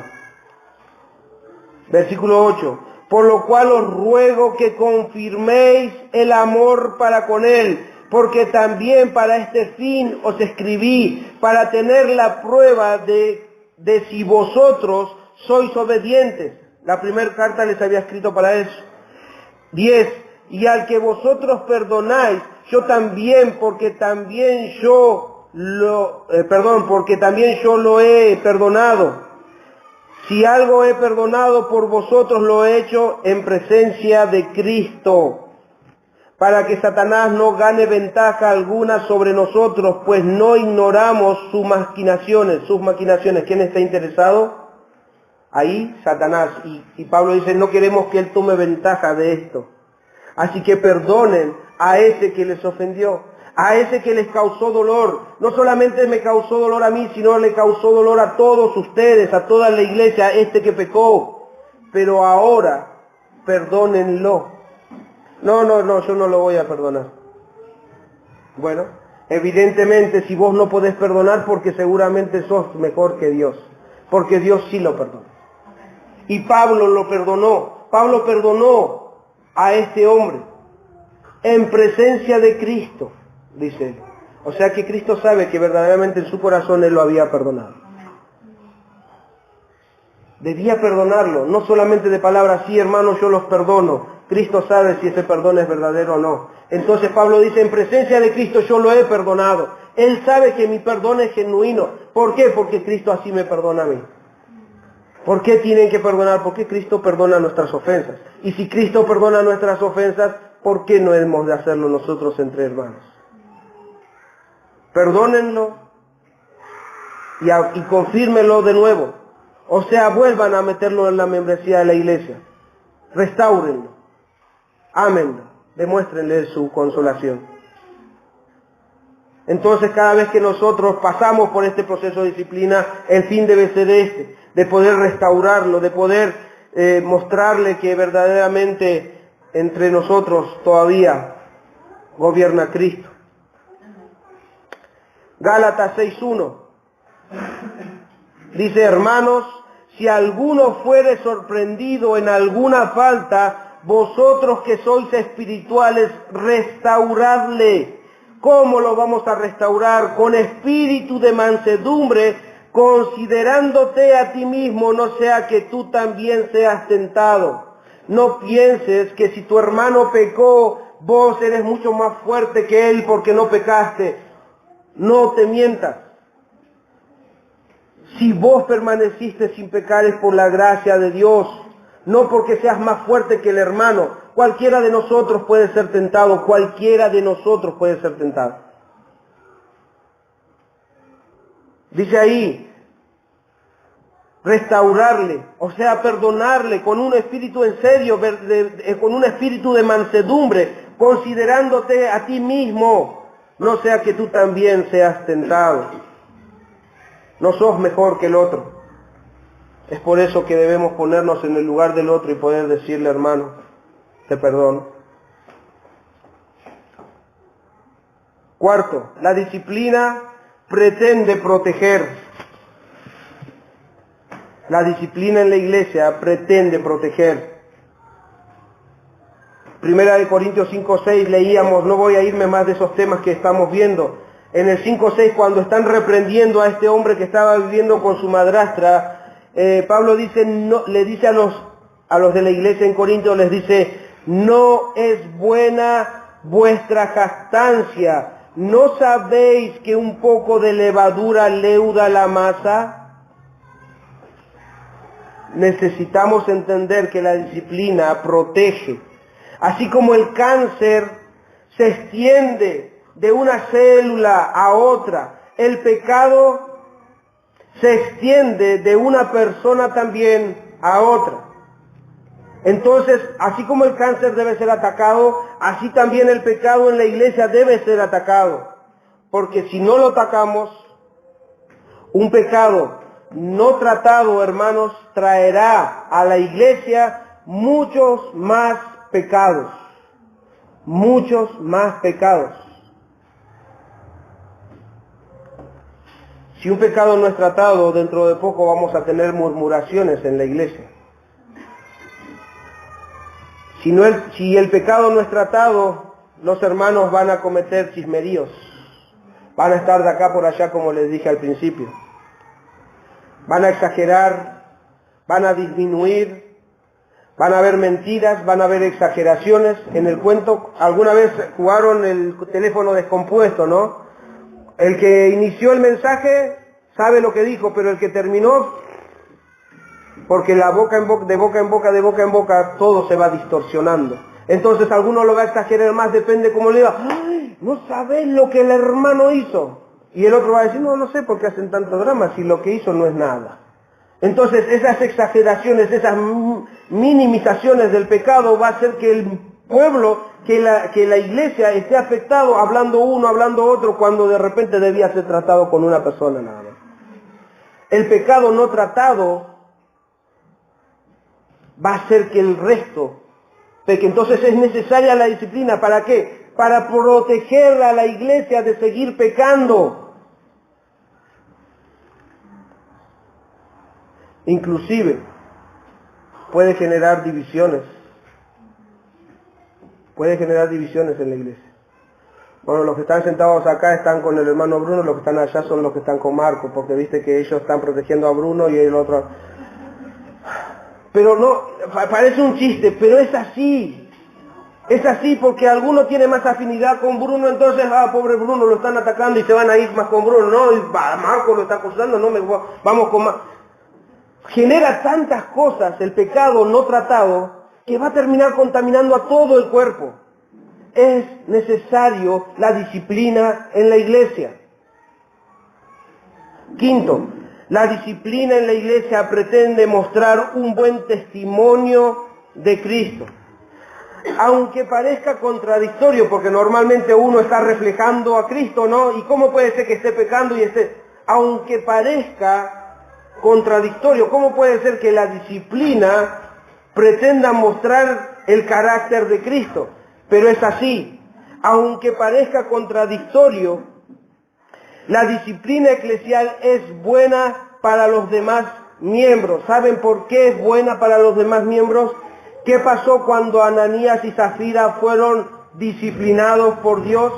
Versículo 8. Por lo cual os ruego que confirméis el amor para con él, porque también para este fin os escribí, para tener la prueba de si vosotros sois obedientes. La primera carta les había escrito para eso. 10. Y al que vosotros perdonáis, yo también, porque también yo lo he perdonado. Si algo he perdonado por vosotros, lo he hecho en presencia de Cristo, para que Satanás no gane ventaja alguna sobre nosotros, pues no ignoramos sus maquinaciones. ¿Quién está interesado? Ahí, Satanás. Y Pablo dice, no queremos que él tome ventaja de esto. Así que perdonen a ese que les ofendió, a ese que les causó dolor. No solamente me causó dolor a mí, sino le causó dolor a todos ustedes, a toda la iglesia, que pecó. Pero ahora, perdónenlo. No, yo no lo voy a perdonar. Bueno, evidentemente si vos no podés perdonar, porque seguramente sos mejor que Dios, porque Dios sí lo perdona. Y Pablo lo perdonó. Pablo perdonó a este hombre en presencia de Cristo, dice él. O sea que Cristo sabe que verdaderamente en su corazón él lo había perdonado. Debía perdonarlo, no solamente de palabras, sí hermanos, yo los perdono. Cristo sabe si ese perdón es verdadero o no. Entonces Pablo dice, en presencia de Cristo yo lo he perdonado. Él sabe que mi perdón es genuino. ¿Por qué? Porque Cristo así me perdona a mí. ¿Por qué tienen que perdonar? Porque Cristo perdona nuestras ofensas. Y si Cristo perdona nuestras ofensas, ¿por qué no hemos de hacerlo nosotros entre hermanos? Perdónenlo y confírmenlo de nuevo. O sea, vuelvan a meterlo en la membresía de la iglesia. Restáurenlo. Ámenlo. Demuéstrenle su consolación. Entonces, cada vez que nosotros pasamos por este proceso de disciplina, el fin debe ser de poder restaurarlo, de poder mostrarle que verdaderamente entre nosotros todavía gobierna Cristo. Gálatas 6:1 dice, hermanos, si alguno fuere sorprendido en alguna falta, vosotros que sois espirituales, restauradle. ¿Cómo lo vamos a restaurar? Con espíritu de mansedumbre, considerándote a ti mismo, no sea que tú también seas tentado. No pienses que si tu hermano pecó, vos eres mucho más fuerte que él porque no pecaste. No te mientas. Si vos permaneciste sin pecar es por la gracia de Dios, no porque seas más fuerte que el hermano. Cualquiera de nosotros puede ser tentado, cualquiera de nosotros puede ser tentado. Dice ahí, restaurarle, o sea, perdonarle con un espíritu en serio, con un espíritu de mansedumbre, considerándote a ti mismo, no sea que tú también seas tentado. No sos mejor que el otro. Es por eso que debemos ponernos en el lugar del otro y poder decirle, hermano, te perdono. Cuarto, la disciplina pretende proteger. La disciplina en la iglesia pretende proteger. Primera de Corintios 5:6 leíamos, no voy a irme más de esos temas que estamos viendo. En el 5:6, cuando están reprendiendo a este hombre que estaba viviendo con su madrastra, Pablo dice, no, le dice a los de la iglesia en Corinto, les dice, no es buena vuestra jactancia. ¿No sabéis que un poco de levadura leuda la masa? Necesitamos entender que la disciplina protege. Así como el cáncer se extiende de una célula a otra, el pecado se extiende de una persona también a otra. Entonces, así como el cáncer debe ser atacado, así también el pecado en la iglesia debe ser atacado. Porque si no lo atacamos, un pecado no tratado, hermanos, traerá a la iglesia muchos más pecados. Muchos más pecados. Si un pecado no es tratado, dentro de poco vamos a tener murmuraciones en la iglesia. Si el pecado no es tratado, los hermanos van a cometer chismeríos. Van a estar de acá por allá, como les dije al principio. Van a exagerar, van a disminuir, van a haber mentiras, van a haber exageraciones. En el cuento, alguna vez jugaron el teléfono descompuesto, ¿no? El que inició el mensaje sabe lo que dijo, pero el que terminó, porque de boca en boca, todo se va distorsionando. Entonces alguno lo va a exagerar más, depende cómo le diga, ¡ay! No sabes lo que el hermano hizo. Y el otro va a decir, no sé por qué hacen tanto drama si lo que hizo no es nada. Entonces esas exageraciones, esas minimizaciones del pecado va a hacer que el pueblo, que la iglesia esté afectado, hablando uno, hablando otro, cuando de repente debía ser tratado con una persona nada más. El pecado no tratado va a hacer que el resto peque. Entonces es necesaria la disciplina. ¿Para qué? Para proteger a la iglesia de seguir pecando. Inclusive puede generar divisiones. Puede generar divisiones en la iglesia. Bueno, los que están sentados acá están con el hermano Bruno, los que están allá son los que están con Marco, porque viste que ellos están protegiendo a Bruno y el otro. Pero no, parece un chiste, pero es así. Es así porque alguno tiene más afinidad con Bruno, entonces, pobre Bruno, lo están atacando y se van a ir más con Bruno. No, Marco lo está acusando, no, vamos con más. Genera tantas cosas el pecado no tratado que va a terminar contaminando a todo el cuerpo. Es necesario la disciplina en la iglesia. Quinto, la disciplina en la iglesia pretende mostrar un buen testimonio de Cristo. Aunque parezca contradictorio, porque normalmente uno está reflejando a Cristo, ¿no? ¿Y cómo puede ser que esté pecando y esté? Aunque parezca contradictorio, ¿cómo puede ser que la disciplina pretenda mostrar el carácter de Cristo? Pero es así. Aunque parezca contradictorio, la disciplina eclesial es buena para los demás miembros. ¿Saben por qué es buena para los demás miembros? ¿Qué pasó cuando Ananías y Zafira fueron disciplinados por Dios?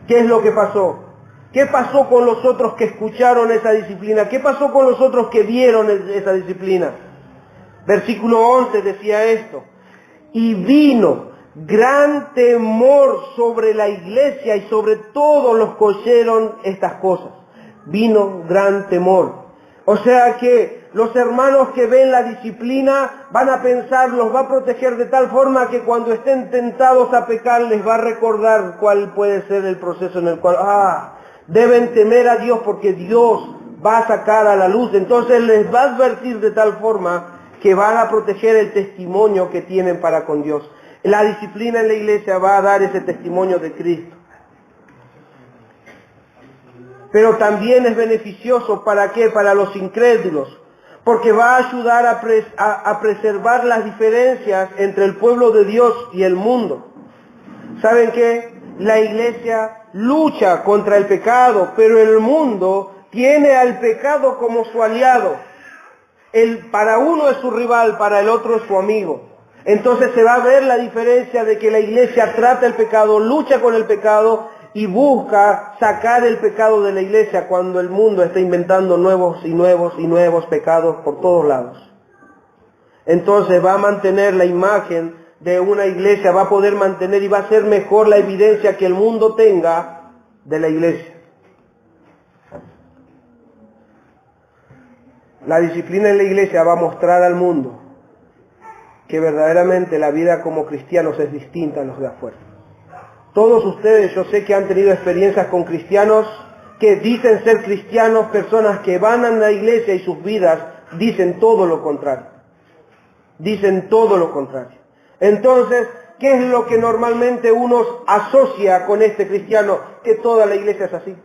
¿Qué es lo que pasó? ¿Qué pasó con los otros que escucharon esa disciplina? ¿Qué pasó con los otros que vieron esa disciplina? Versículo 11 decía esto. Y vino gran temor sobre la iglesia y sobre todos los que oyeron estas cosas. Vino gran temor. O sea que los hermanos que ven la disciplina van a pensar, los va a proteger de tal forma que cuando estén tentados a pecar les va a recordar cuál puede ser el proceso en el cual deben temer a Dios porque Dios va a sacar a la luz. Entonces les va a advertir de tal forma que van a proteger el testimonio que tienen para con Dios. La disciplina en la iglesia va a dar ese testimonio de Cristo. Pero también es beneficioso, ¿para qué? Para los incrédulos. porque va a ayudar a preservar las diferencias entre el pueblo de Dios y el mundo. ¿Saben qué? La iglesia lucha contra el pecado, pero el mundo tiene al pecado como su aliado. Para uno es su rival, para el otro es su amigo. Entonces se va a ver la diferencia de que la iglesia trata el pecado, lucha con el pecado y busca sacar el pecado de la iglesia cuando el mundo está inventando nuevos y nuevos y nuevos pecados por todos lados. Entonces va a mantener la imagen de una iglesia, va a poder mantener y va a ser mejor la evidencia que el mundo tenga de la iglesia. La disciplina en la iglesia va a mostrar al mundo que verdaderamente la vida como cristianos es distinta a los de afuera. Todos ustedes, yo sé que han tenido experiencias con cristianos que dicen ser cristianos, personas que van a la iglesia y sus vidas dicen todo lo contrario. Dicen todo lo contrario. Entonces, ¿qué es lo que normalmente uno asocia con este cristiano? Que toda la iglesia es así.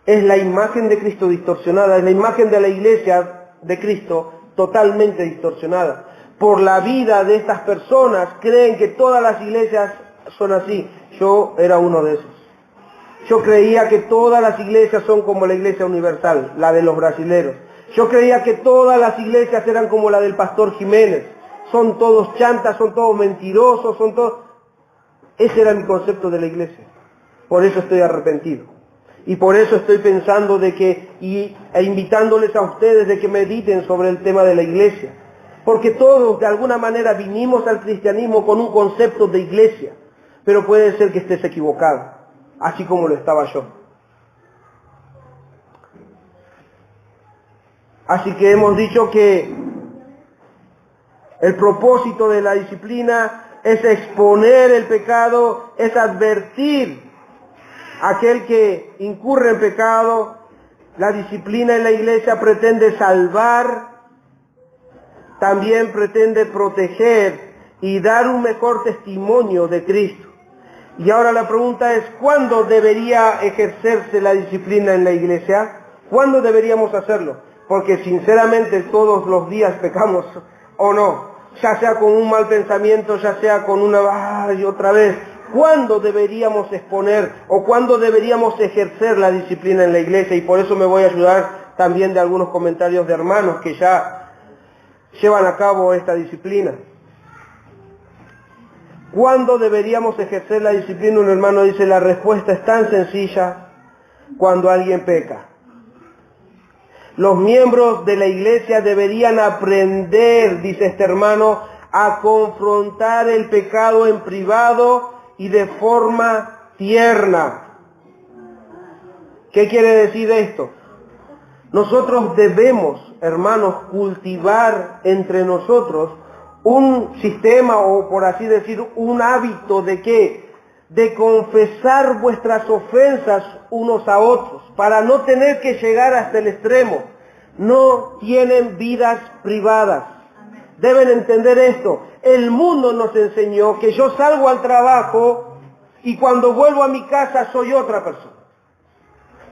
Es la imagen de Cristo distorsionada, es la imagen de la iglesia de Cristo totalmente distorsionada. Por la vida de estas personas creen que todas las iglesias son así. Yo era uno de esos. Yo creía que todas las iglesias son como la iglesia universal, la de los brasileros. Yo creía que todas las iglesias eran como la del pastor Jiménez. Son todos chantas, son todos mentirosos, son todos... Ese era mi concepto de la iglesia. Por eso estoy arrepentido. Y por eso estoy pensando e invitándoles a ustedes de que mediten sobre el tema de la iglesia. Porque todos de alguna manera vinimos al cristianismo con un concepto de iglesia. Pero puede ser que estés equivocado, así como lo estaba yo. Así que hemos dicho que el propósito de la disciplina es exponer el pecado, es advertir a aquel que incurre en pecado. La disciplina en la iglesia pretende salvar, también pretende proteger y dar un mejor testimonio de Cristo. Y ahora la pregunta es, ¿cuándo debería ejercerse la disciplina en la iglesia? ¿Cuándo deberíamos hacerlo? Porque sinceramente todos los días pecamos, ¿o no? Ya sea con un mal pensamiento, ya sea con una... ¡ay, otra vez! ¿Cuándo deberíamos exponer o cuándo deberíamos ejercer la disciplina en la iglesia? Y por eso me voy a ayudar también de algunos comentarios de hermanos que ya llevan a cabo esta disciplina. ¿Cuándo deberíamos ejercer la disciplina? Un hermano dice, la respuesta es tan sencilla: cuando alguien peca. Los miembros de la iglesia deberían aprender, dice este hermano, a confrontar el pecado en privado y de forma tierna. ¿Qué quiere decir esto? Nosotros debemos, hermanos, cultivar entre nosotros un sistema, o por así decir, un hábito de ¿qué? De confesar vuestras ofensas unos a otros, para no tener que llegar hasta el extremo. No tienen vidas privadas. Deben entender esto. El mundo nos enseñó que yo salgo al trabajo y cuando vuelvo a mi casa soy otra persona.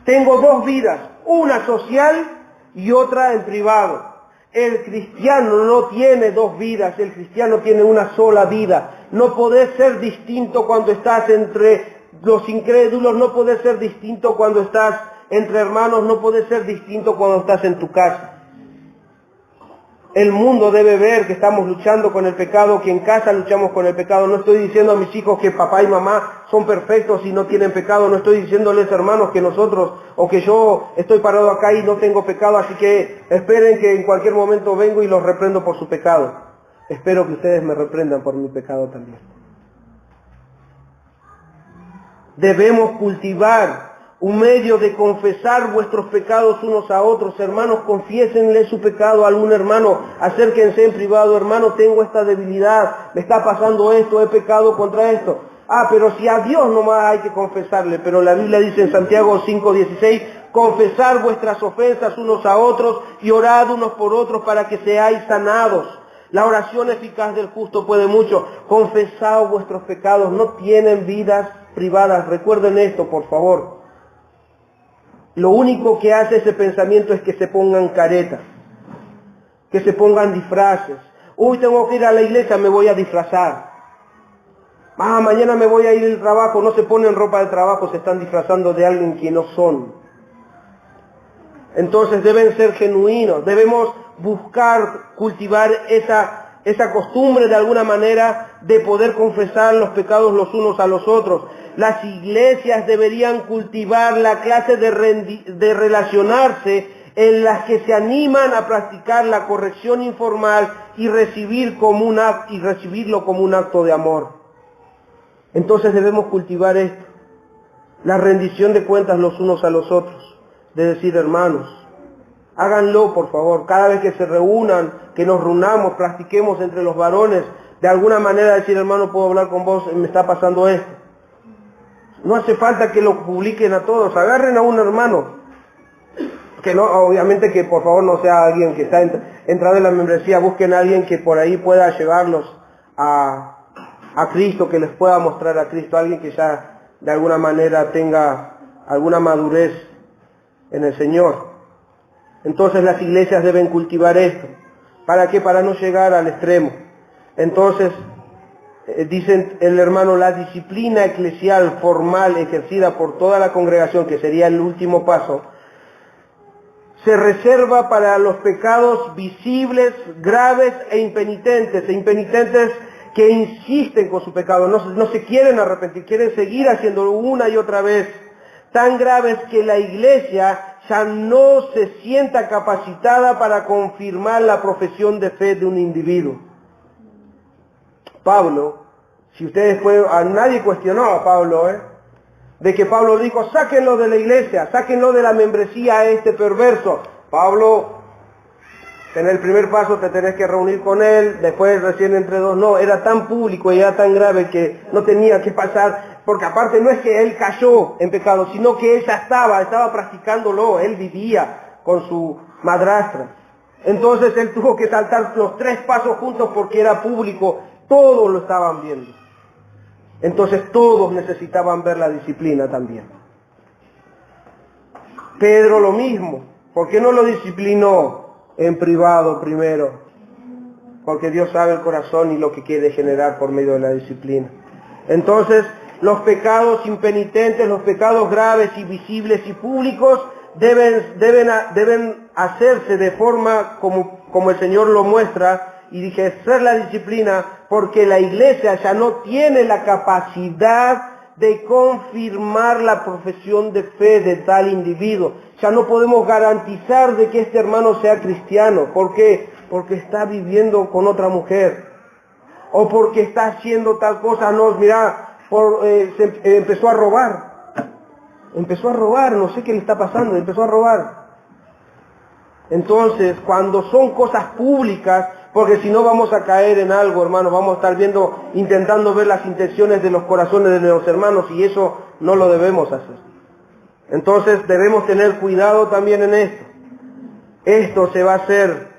Tengo dos vidas, una social y otra en privado. El cristiano no tiene dos vidas, el cristiano tiene una sola vida. No podés ser distinto cuando estás entre los incrédulos, no podés ser distinto cuando estás entre hermanos, no podés ser distinto cuando estás en tu casa. El mundo debe ver que estamos luchando con el pecado, que en casa luchamos con el pecado. No estoy diciendo a mis hijos que papá y mamá son perfectos y no tienen pecado. No estoy diciéndoles, hermanos, que nosotros o que yo estoy parado acá y no tengo pecado, así que esperen que en cualquier momento vengo y los reprendo por su pecado. Espero que ustedes me reprendan por mi pecado también. Debemos cultivar un medio de confesar vuestros pecados unos a otros. Hermanos, confiésenle su pecado a algún hermano, acérquense en privado: hermano, tengo esta debilidad, me está pasando esto, he pecado contra esto. Pero si a Dios nomás hay que confesarle, pero la Biblia dice en Santiago 5:16, confesar vuestras ofensas unos a otros y orad unos por otros para que seáis sanados. La oración eficaz del justo puede mucho. Confesad vuestros pecados, no tienen vidas privadas. Recuerden esto, por favor. Lo único que hace ese pensamiento es que se pongan caretas. que se pongan disfraces. Uy, tengo que ir a la iglesia, me voy a disfrazar. Mañana me voy a ir al trabajo, no se ponen ropa de trabajo, se están disfrazando de alguien que no son. Entonces deben ser genuinos, debemos buscar cultivar esa costumbre de alguna manera de poder confesar los pecados los unos a los otros. Las iglesias deberían cultivar la clase de relacionarse en las que se animan a practicar la corrección informal y recibirlo como un acto de amor. Entonces debemos cultivar esto, la rendición de cuentas los unos a los otros, de decir, hermanos, háganlo por favor, cada vez que se reúnan, que nos reunamos, practiquemos entre los varones, de alguna manera decir, hermano, puedo hablar con vos, me está pasando esto. No hace falta que lo publiquen a todos, agarren a un hermano, que no, obviamente que por favor no sea alguien que está entrado en la membresía, busquen a alguien que por ahí pueda llevarlos a Cristo, que les pueda mostrar a Cristo, alguien que ya de alguna manera tenga alguna madurez en el Señor. Entonces las iglesias deben cultivar esto. ¿Para qué? Para no llegar al extremo. Entonces, dicen el hermano, la disciplina eclesial formal ejercida por toda la congregación, que sería el último paso, se reserva para los pecados visibles, graves e impenitentes que insisten con su pecado, no se quieren arrepentir, quieren seguir haciéndolo una y otra vez, tan graves que la iglesia ya no se sienta capacitada para confirmar la profesión de fe de un individuo. Pablo, si ustedes pueden, a nadie cuestionó a Pablo, de que Pablo dijo, sáquenlo de la iglesia, sáquenlo de la membresía a este perverso. Pablo, en el primer paso te tenés que reunir con él, después recién entre dos, no, era tan público y era tan grave que no tenía que pasar, porque aparte no es que él cayó en pecado, sino que él ya estaba practicándolo, él vivía con su madrastra. Entonces él tuvo que saltar los 3 pasos juntos porque era público, todos lo estaban viendo. Entonces todos necesitaban ver la disciplina también. Pedro lo mismo, ¿por qué no lo disciplinó en privado primero? Porque Dios sabe el corazón y lo que quiere generar por medio de la disciplina. Entonces, los pecados impenitentes, los pecados graves y visibles y públicos deben hacerse de forma como el Señor lo muestra, y dije, ejercer la disciplina, porque la iglesia ya no tiene la capacidad de confirmar la profesión de fe de tal individuo. Ya no podemos garantizar de que este hermano sea cristiano. ¿Por qué? Porque está viviendo con otra mujer. O porque está haciendo tal cosa. No, mira, empezó a robar. Empezó a robar, no sé qué le está pasando, empezó a robar. Entonces, cuando son cosas públicas, porque si no vamos a caer en algo, hermanos, vamos a estar intentando ver las intenciones de los corazones de los hermanos, y eso no lo debemos hacer. Entonces debemos tener cuidado también en esto. Esto se va a hacer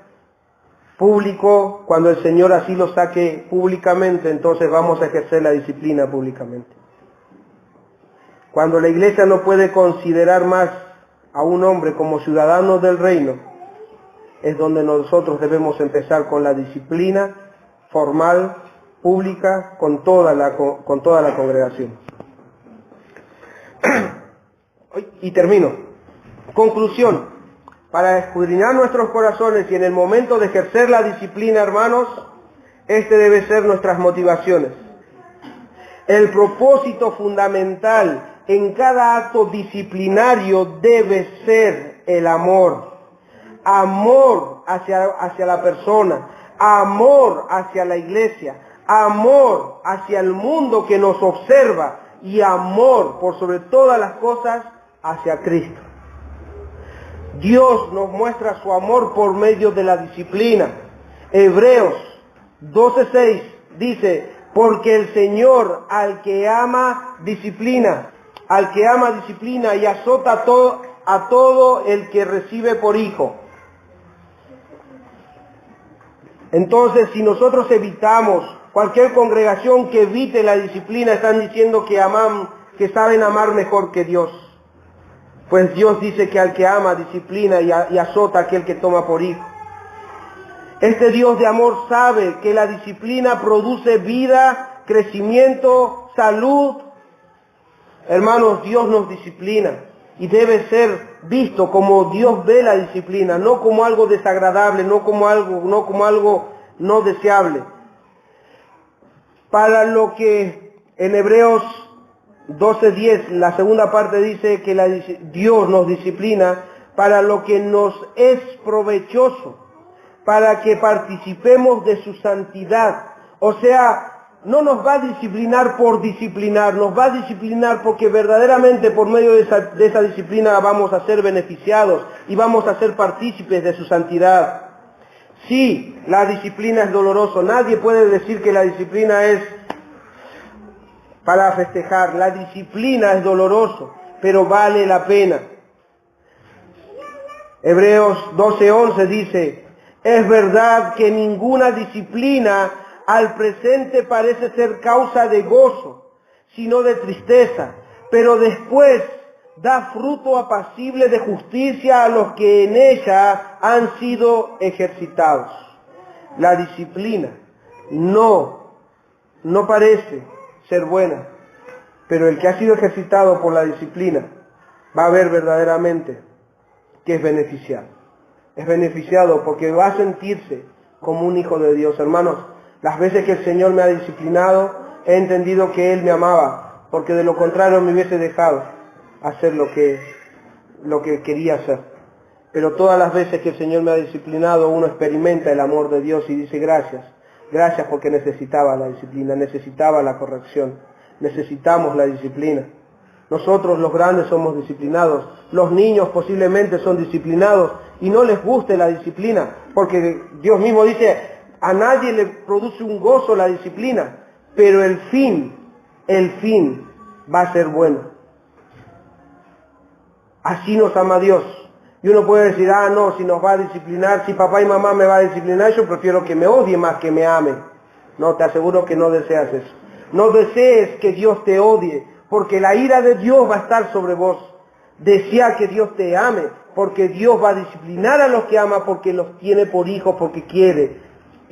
público cuando el Señor así lo saque públicamente, entonces vamos a ejercer la disciplina públicamente. Cuando la iglesia no puede considerar más a un hombre como ciudadano del reino, es donde nosotros debemos empezar con la disciplina formal, pública, con toda la congregación. Y termino. Conclusión. Para escudriñar nuestros corazones y en el momento de ejercer la disciplina, hermanos, este debe ser nuestras motivaciones. El propósito fundamental en cada acto disciplinario debe ser el amor. Amor hacia la persona, amor hacia la iglesia, amor hacia el mundo que nos observa y amor por sobre todas las cosas hacia Cristo. Dios nos muestra su amor por medio de la disciplina. Hebreos 12:6 dice, porque el Señor al que ama disciplina y azota a todo el que recibe por hijo. Entonces, si nosotros evitamos, cualquier congregación que evite la disciplina, están diciendo que saben amar mejor que Dios. Pues Dios dice que al que ama disciplina y azota a aquel que toma por hijo. Este Dios de amor sabe que la disciplina produce vida, crecimiento, salud. Hermanos, Dios nos disciplina y debe ser visto como Dios ve la disciplina, no como algo desagradable, no como algo no deseable. Para lo que en Hebreos 12:10, la segunda parte dice que Dios nos disciplina para lo que nos es provechoso, para que participemos de su santidad. O sea, no nos va a disciplinar por disciplinar, nos va a disciplinar porque verdaderamente por medio de esa disciplina vamos a ser beneficiados y vamos a ser partícipes de su santidad. Sí, la disciplina es doloroso. Nadie puede decir que la disciplina es para festejar. La disciplina es doloroso, pero vale la pena. Hebreos 12:11 dice, es verdad que ninguna disciplina al presente parece ser causa de gozo, sino de tristeza, pero después da fruto apacible de justicia a los que en ella han sido ejercitados. La disciplina no parece ser buena, pero el que ha sido ejercitado por la disciplina va a ver verdaderamente que es beneficiado. Es beneficiado porque va a sentirse como un hijo de Dios. Hermanos, las veces que el Señor me ha disciplinado, he entendido que Él me amaba, porque de lo contrario me hubiese dejado hacer lo que quería hacer. Pero todas las veces que el Señor me ha disciplinado, uno experimenta el amor de Dios y dice gracias. Gracias porque necesitaba la disciplina, necesitaba la corrección, necesitamos la disciplina. Nosotros los grandes somos disciplinados, los niños posiblemente son disciplinados y no les guste la disciplina, porque Dios mismo dice, a nadie le produce un gozo la disciplina, pero el fin va a ser bueno. Así nos ama Dios. Y uno puede decir, no, si nos va a disciplinar, si papá y mamá me va a disciplinar, yo prefiero que me odie más que me ame. No, te aseguro que no deseas eso. No desees que Dios te odie, porque la ira de Dios va a estar sobre vos. Desea que Dios te ame, porque Dios va a disciplinar a los que ama, porque los tiene por hijos, porque quiere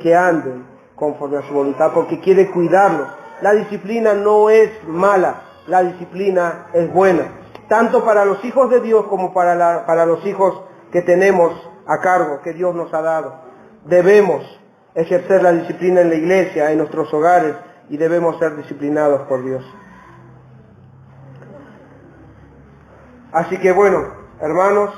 que anden conforme a su voluntad, porque quiere cuidarlos. La disciplina no es mala, la disciplina es buena, tanto para los hijos de Dios como para los hijos que tenemos a cargo, que Dios nos ha dado. Debemos ejercer la disciplina en la iglesia, en nuestros hogares, y debemos ser disciplinados por Dios. Así que bueno, hermanos,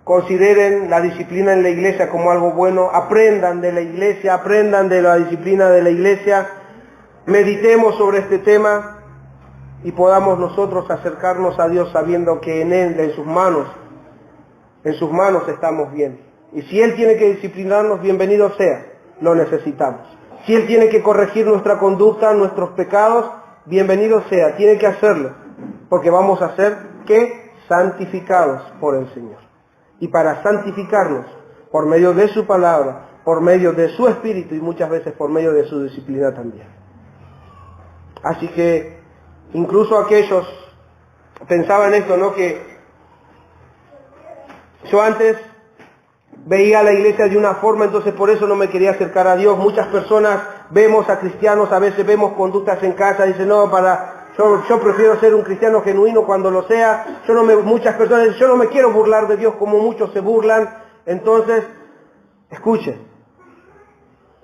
consideren la disciplina en la iglesia como algo bueno, aprendan de la iglesia, aprendan de la disciplina de la iglesia, meditemos sobre este tema y podamos nosotros acercarnos a Dios sabiendo que en Él, en sus manos estamos bien. Y si Él tiene que disciplinarnos, bienvenido sea, lo necesitamos. Si Él tiene que corregir nuestra conducta, nuestros pecados, bienvenido sea, tiene que hacerlo, porque vamos a ser, ¿qué? Santificados por el Señor. Y para santificarnos, por medio de su palabra, por medio de su Espíritu y muchas veces por medio de su disciplina también. Así que, incluso aquellos pensaban esto, ¿no? Que yo antes veía a la iglesia de una forma, entonces por eso no me quería acercar a Dios. Muchas personas vemos a cristianos, a veces vemos conductas en casa, dicen, no, yo prefiero ser un cristiano genuino cuando lo sea. Muchas personas dicen, yo no me quiero burlar de Dios como muchos se burlan. Entonces, escuchen,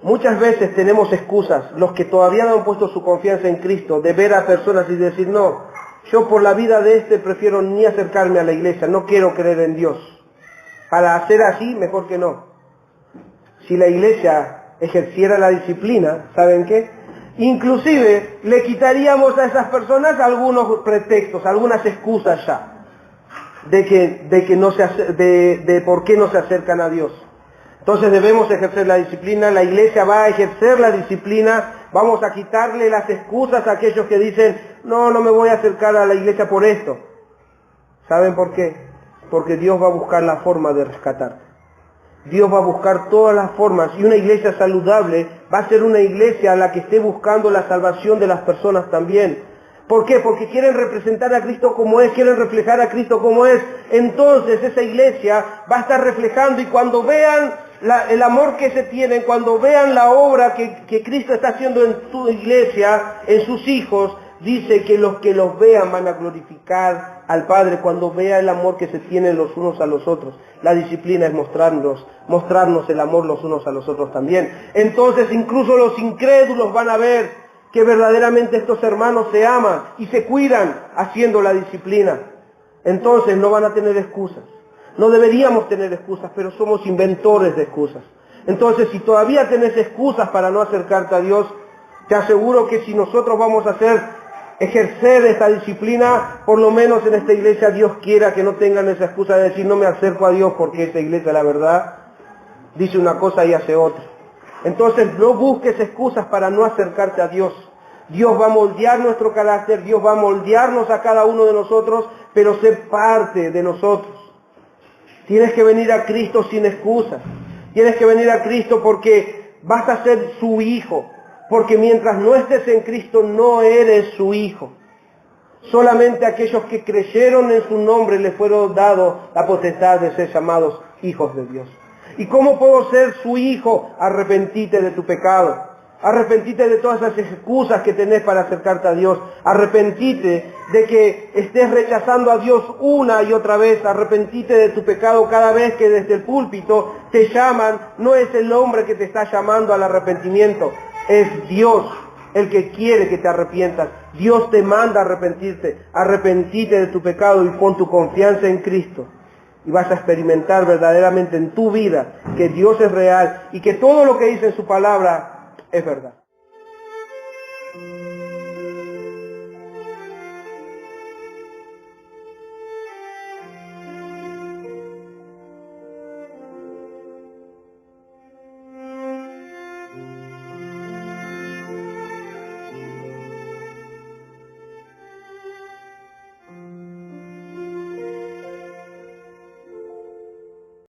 muchas veces tenemos excusas, los que todavía no han puesto su confianza en Cristo, de ver a personas y decir, no, yo por la vida de prefiero ni acercarme a la iglesia, no quiero creer en Dios. Para hacer así, mejor que no. Si la iglesia ejerciera la disciplina, ¿saben qué? Inclusive le quitaríamos a esas personas algunos pretextos, algunas excusas ya, de por qué no se acercan a Dios. Entonces debemos ejercer la disciplina, la iglesia va a ejercer la disciplina, vamos a quitarle las excusas a aquellos que dicen, no me voy a acercar a la iglesia por esto. ¿Saben por qué? Porque Dios va a buscar la forma de rescatarte. Dios va a buscar todas las formas, y una iglesia saludable va a ser una iglesia a la que esté buscando la salvación de las personas también. ¿Por qué? Porque quieren representar a Cristo como es, quieren reflejar a Cristo como es. Entonces esa iglesia va a estar reflejando, y cuando vean el amor que se tienen cuando vean la obra que Cristo está haciendo en su iglesia, en sus hijos. Dice que los vean van a glorificar al Padre cuando vea el amor que se tienen los unos a los otros. La disciplina es mostrarnos el amor los unos a los otros también. Entonces incluso los incrédulos van a ver que verdaderamente estos hermanos se aman y se cuidan haciendo la disciplina. Entonces no van a tener excusas. No deberíamos tener excusas, pero somos inventores de excusas. Entonces, si todavía tenés excusas para no acercarte a Dios, te aseguro que si nosotros vamos a ejercer esta disciplina, por lo menos en esta iglesia, Dios quiera que no tengan esa excusa de decir no me acerco a Dios porque esta iglesia, la verdad, dice una cosa y hace otra. Entonces, no busques excusas para no acercarte a Dios. Dios va a moldear nuestro carácter, Dios va a moldearnos a cada uno de nosotros, pero sé parte de nosotros. Tienes que venir a Cristo sin excusas. Tienes que venir a Cristo porque vas a ser su hijo. Porque mientras no estés en Cristo no eres su hijo. Solamente aquellos que creyeron en su nombre les fueron dados la potestad de ser llamados hijos de Dios. ¿Y cómo puedo ser su hijo? Arrepentite de tu pecado. Arrepentite de todas esas excusas que tenés para acercarte a Dios. Arrepentite de que estés rechazando a Dios una y otra vez. Arrepentite de tu pecado cada vez que desde el púlpito te llaman. No es el hombre que te está llamando al arrepentimiento. Es Dios el que quiere que te arrepientas. Dios te manda a arrepentirte. Arrepentite de tu pecado y pon tu confianza en Cristo. Y vas a experimentar verdaderamente en tu vida que Dios es real y que todo lo que dice en su palabra es verdad.